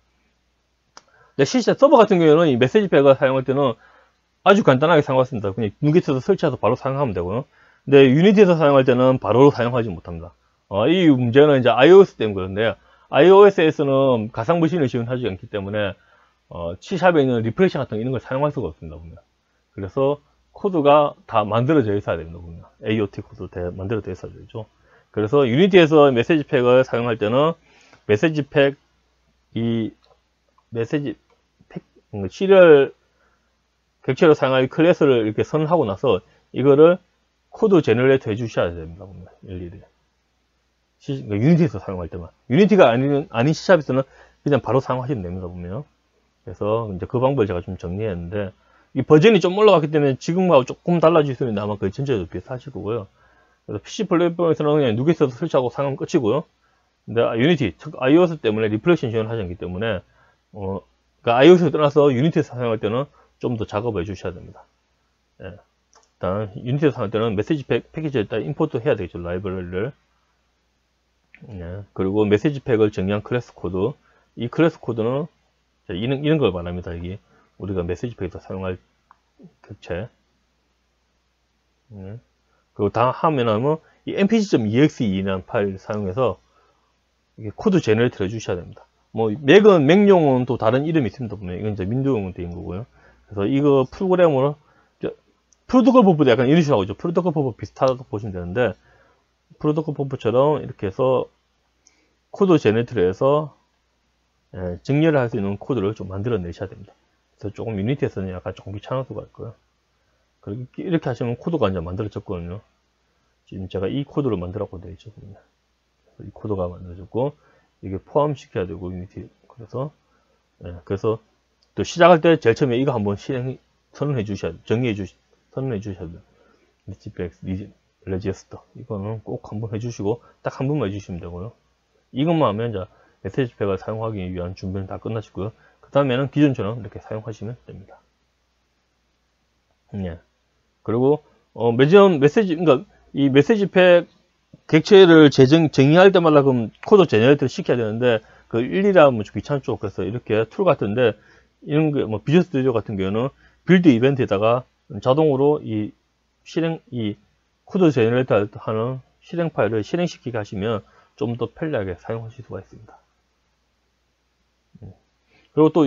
실제 서버 같은 경우에는 이 메시지팩을 사용할 때는 아주 간단하게 사용했습니다. 그냥 누get에서 설치해서 바로 사용하면 되고요. 근데 유니티에서 사용할 때는 바로 사용하지 못합니다. 이 문제는 이제 iOS 때문에 그런데요. iOS에서는 가상 머신을 지원하지 않기 때문에 C#에 있는 리프레셔 같은 이런 걸 사용할 수가 없습니다. 보면. 그래서 코드가 다 만들어져 있어야 됩니다. 보면. AOT 코드 만들어져 있어야 되죠. 그래서 유니티에서 메시지팩을 사용할 때는 메시지팩 시리얼 객체로 사용할 클래스를 이렇게 선언하고 나서 이거를 코드 제너레이터 해주셔야 됩니다. 보면. 일일이. 그러니까 유니티에서 사용할 때만. 유니티가 아닌 C#에서는 그냥 바로 사용하시면 됩니다. 보면. 그래서 이제 그 방법을 제가 좀 정리했는데 이 버전이 좀 올라갔기 때문에 지금하고 조금 달라질 수 있는데 아마 거의 전체적으로 비슷하실 거고요. 그래서 PC 플랫폼에서는 그냥 누get에서 설치하고 사용하면 끝이고요. 근데 유니티, 즉 iOS 때문에 리프레시 지원하지 않기 때문에 그러니까 iOS를 떠나서 유니티에서 사용할 때는 좀 더 작업을 해주셔야 됩니다. 일단 유니티에서 사용할 때는 메시지팩 패키지를 일단 임포트 해야 되겠죠. 라이브러리를. 그리고 메시지팩을 정의한 클래스 코드. 이 클래스 코드는 이런 걸 말합니다. 이게 우리가 메시지팩에서 사용할 객체. 그리고 다 하면 이 mpg.exe라는 파일을 사용해서 이게 코드 제너레이터 해주셔야 됩니다. 뭐 맥은 맥용은 또 다른 이름이 있습니다. 보면 이건 이제 윈도우용 되는 거고요. 그래서 이거 프로그램으로 프로토콜 버프도 약간 이런 식으로 하죠. 프로토콜 버프 비슷하다고 보시면 되는데, 프로토콜 버프처럼 이렇게 해서 코드 제너레이터를 해서 정렬을 할 수 있는 코드를 좀 만들어 내셔야 됩니다. 그래서 조금 유니티에서는 약간 조금 귀찮을 수가 있고요. 그리고 이렇게 하시면 코드가 이제 만들어졌거든요. 지금 제가 이 코드를 만들었고 되어 있죠. 이 코드가 만들어졌고, 이게 포함시켜야 되고, 유니티. 그래서 또 시작할 때 제일 처음에 이거 한번 선언해 주셔야 돼요. 선언해 주셔야 돼요. 레지스터. 이거는 꼭 한번 해주시고, 딱 한 번만 해주시면 되고요. 이것만 하면 이제 메시지 팩을 사용하기 위한 준비는 다 끝나시고요. 그 다음에는 기존처럼 이렇게 사용하시면 됩니다. 예. 그리고, 그러니까 이 메시지 팩 객체를 정의할 때마다 그럼 코드 제너레이터를 시켜야 되는데, 그 일일이 하면 좀 귀찮죠. 그래서 이렇게 툴 같은데, 이런 게 뭐 비주얼 스튜디오 같은 경우는 빌드 이벤트에다가 자동으로 이 코드 제너레이터 하는 실행 파일을 실행시키게 하시면 좀 더 편리하게 사용하실 수가 있습니다. 그리고 또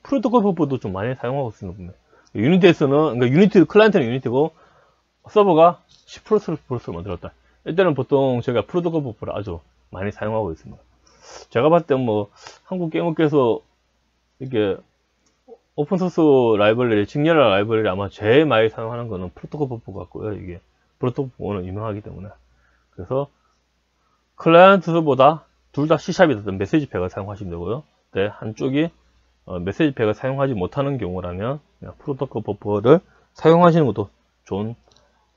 프로토콜 버프도 좀 많이 사용하고 있습니다. 유니티에서는, 그러니까 클라이언트는 유니티고 서버가 C++를 만들었다. 이때는 보통 제가 프로토콜 버프를 아주 많이 사용하고 있습니다. 제가 봤을 때 뭐 한국 게임업계에서 이렇게 오픈소스 라이브러리, 직렬화 라이브러리 아마 제일 많이 사용하는 거는 프로토콜 버프 같고요. 이게 프로토콜 버프는 유명하기 때문에. 그래서 클라이언트보다 둘 다 C샵이든 메시지 팩을 사용하시면 되고요. 네, 한쪽이 메시지 팩을 사용하지 못하는 경우라면 그냥 프로토콜 버프를 사용하시는 것도 좋은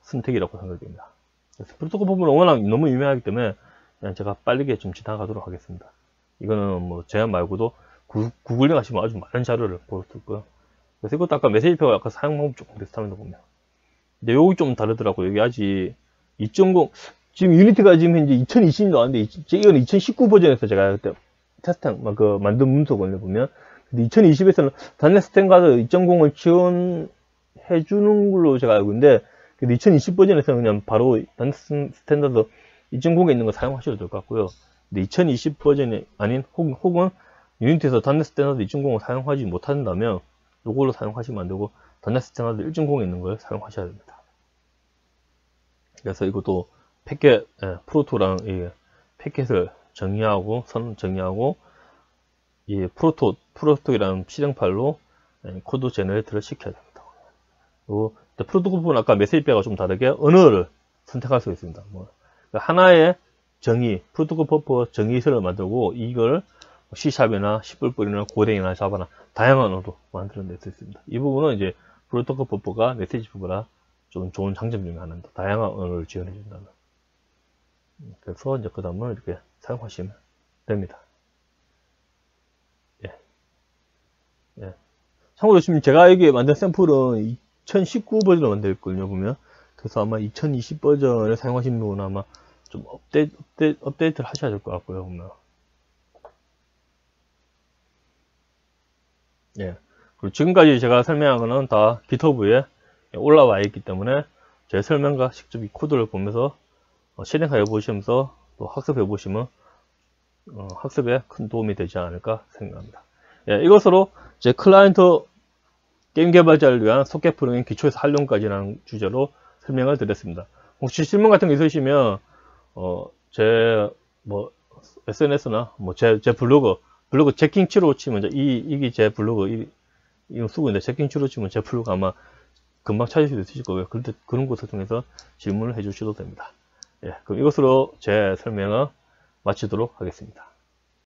선택이라고 생각됩니다. 그래서 프로토콜 버프는 워낙 너무 유명하기 때문에 그냥 제가 빠르게 좀 지나가도록 하겠습니다. 이거는 뭐 제가 말고도 구글링 하시면 아주 많은 자료를 볼 수 있고요. 그래서 이것도 아까 메시지 팩과 아까 사용 방법 조금 비슷합니다, 보면. 근데 여기 좀 다르더라고요. 여기 아직 2.0, 지금 유니티가 지금 현재 2020년 나왔는데, 이건 2019 버전에서 제가 그때 테스트한, 만든 문서거든요, 보면. 근데 2020에서는 단넷 스탠다드 2.0을 지원해주는 걸로 제가 알고 있는데, 근데 2020 버전에서는 그냥 바로 단넷 스탠다드 2.0에 있는 거 사용하셔도 될 것 같고요. 근데 2020 버전이 아닌, 혹은 유니티에서 단넷 스탠다드 2.0을 사용하지 못한다면, 이걸로 사용하시면 안 되고, 단넷 스탠다드 1.0에 있는 걸 사용하셔야 됩니다. 그래서 이것도 프로토랑 이 패켓을 정의하고, 이 프로토이라는 실행 파일로 코드 제너레이터를 시켜야 됩니다. 그리고 프로토콜은 아까 메시지 팩과 좀 다르게 언어를 선택할 수 있습니다. 하나의 프로토콜 버프 정의서를 만들고 이걸 C샵이나 C++이나 고랭이나 자바나 다양한 언어로 만들어낼 수 있습니다. 이 부분은 이제 프로토콜 버프가 메시지 버프라 좀 좋은 장점 중에 하나입니다. 다양한 언어를 지원해 준다는. 그래서 이제 그 다음은 이렇게 사용하시면 됩니다. 예. 참고로 지금 제가 여기 만든 샘플은 2019 버전을 만들었거든요, 보면. 그래서 아마 2020 버전을 사용하시는 분은 아마 좀 업데이트를 하셔야 될 것 같고요, 보면. 예. 그리고 지금까지 제가 설명한 거는 다 GitHub에 올라와 있기 때문에 제 설명과 직접 이 코드를 보면서 실행해 보시면서 또 학습해 보시면 학습에 큰 도움이 되지 않을까 생각합니다. 예, 이것으로 제 클라이언트 게임 개발자를 위한 소켓 프로그램 기초에서 활용까지라는 주제로 설명을 드렸습니다. 혹시 질문 같은 거 있으시면 제 SNS나 제 블로그 제킹치로 치면 이게 제 블로그 이거 쓰고 있는데 제킹치로 치면 제 블로그 아마 금방 찾을 수 있으실 거고요. 그런데 그런 곳을 통해서 질문을 해 주셔도 됩니다. 예, 그럼 이것으로 제 설명을 마치도록 하겠습니다.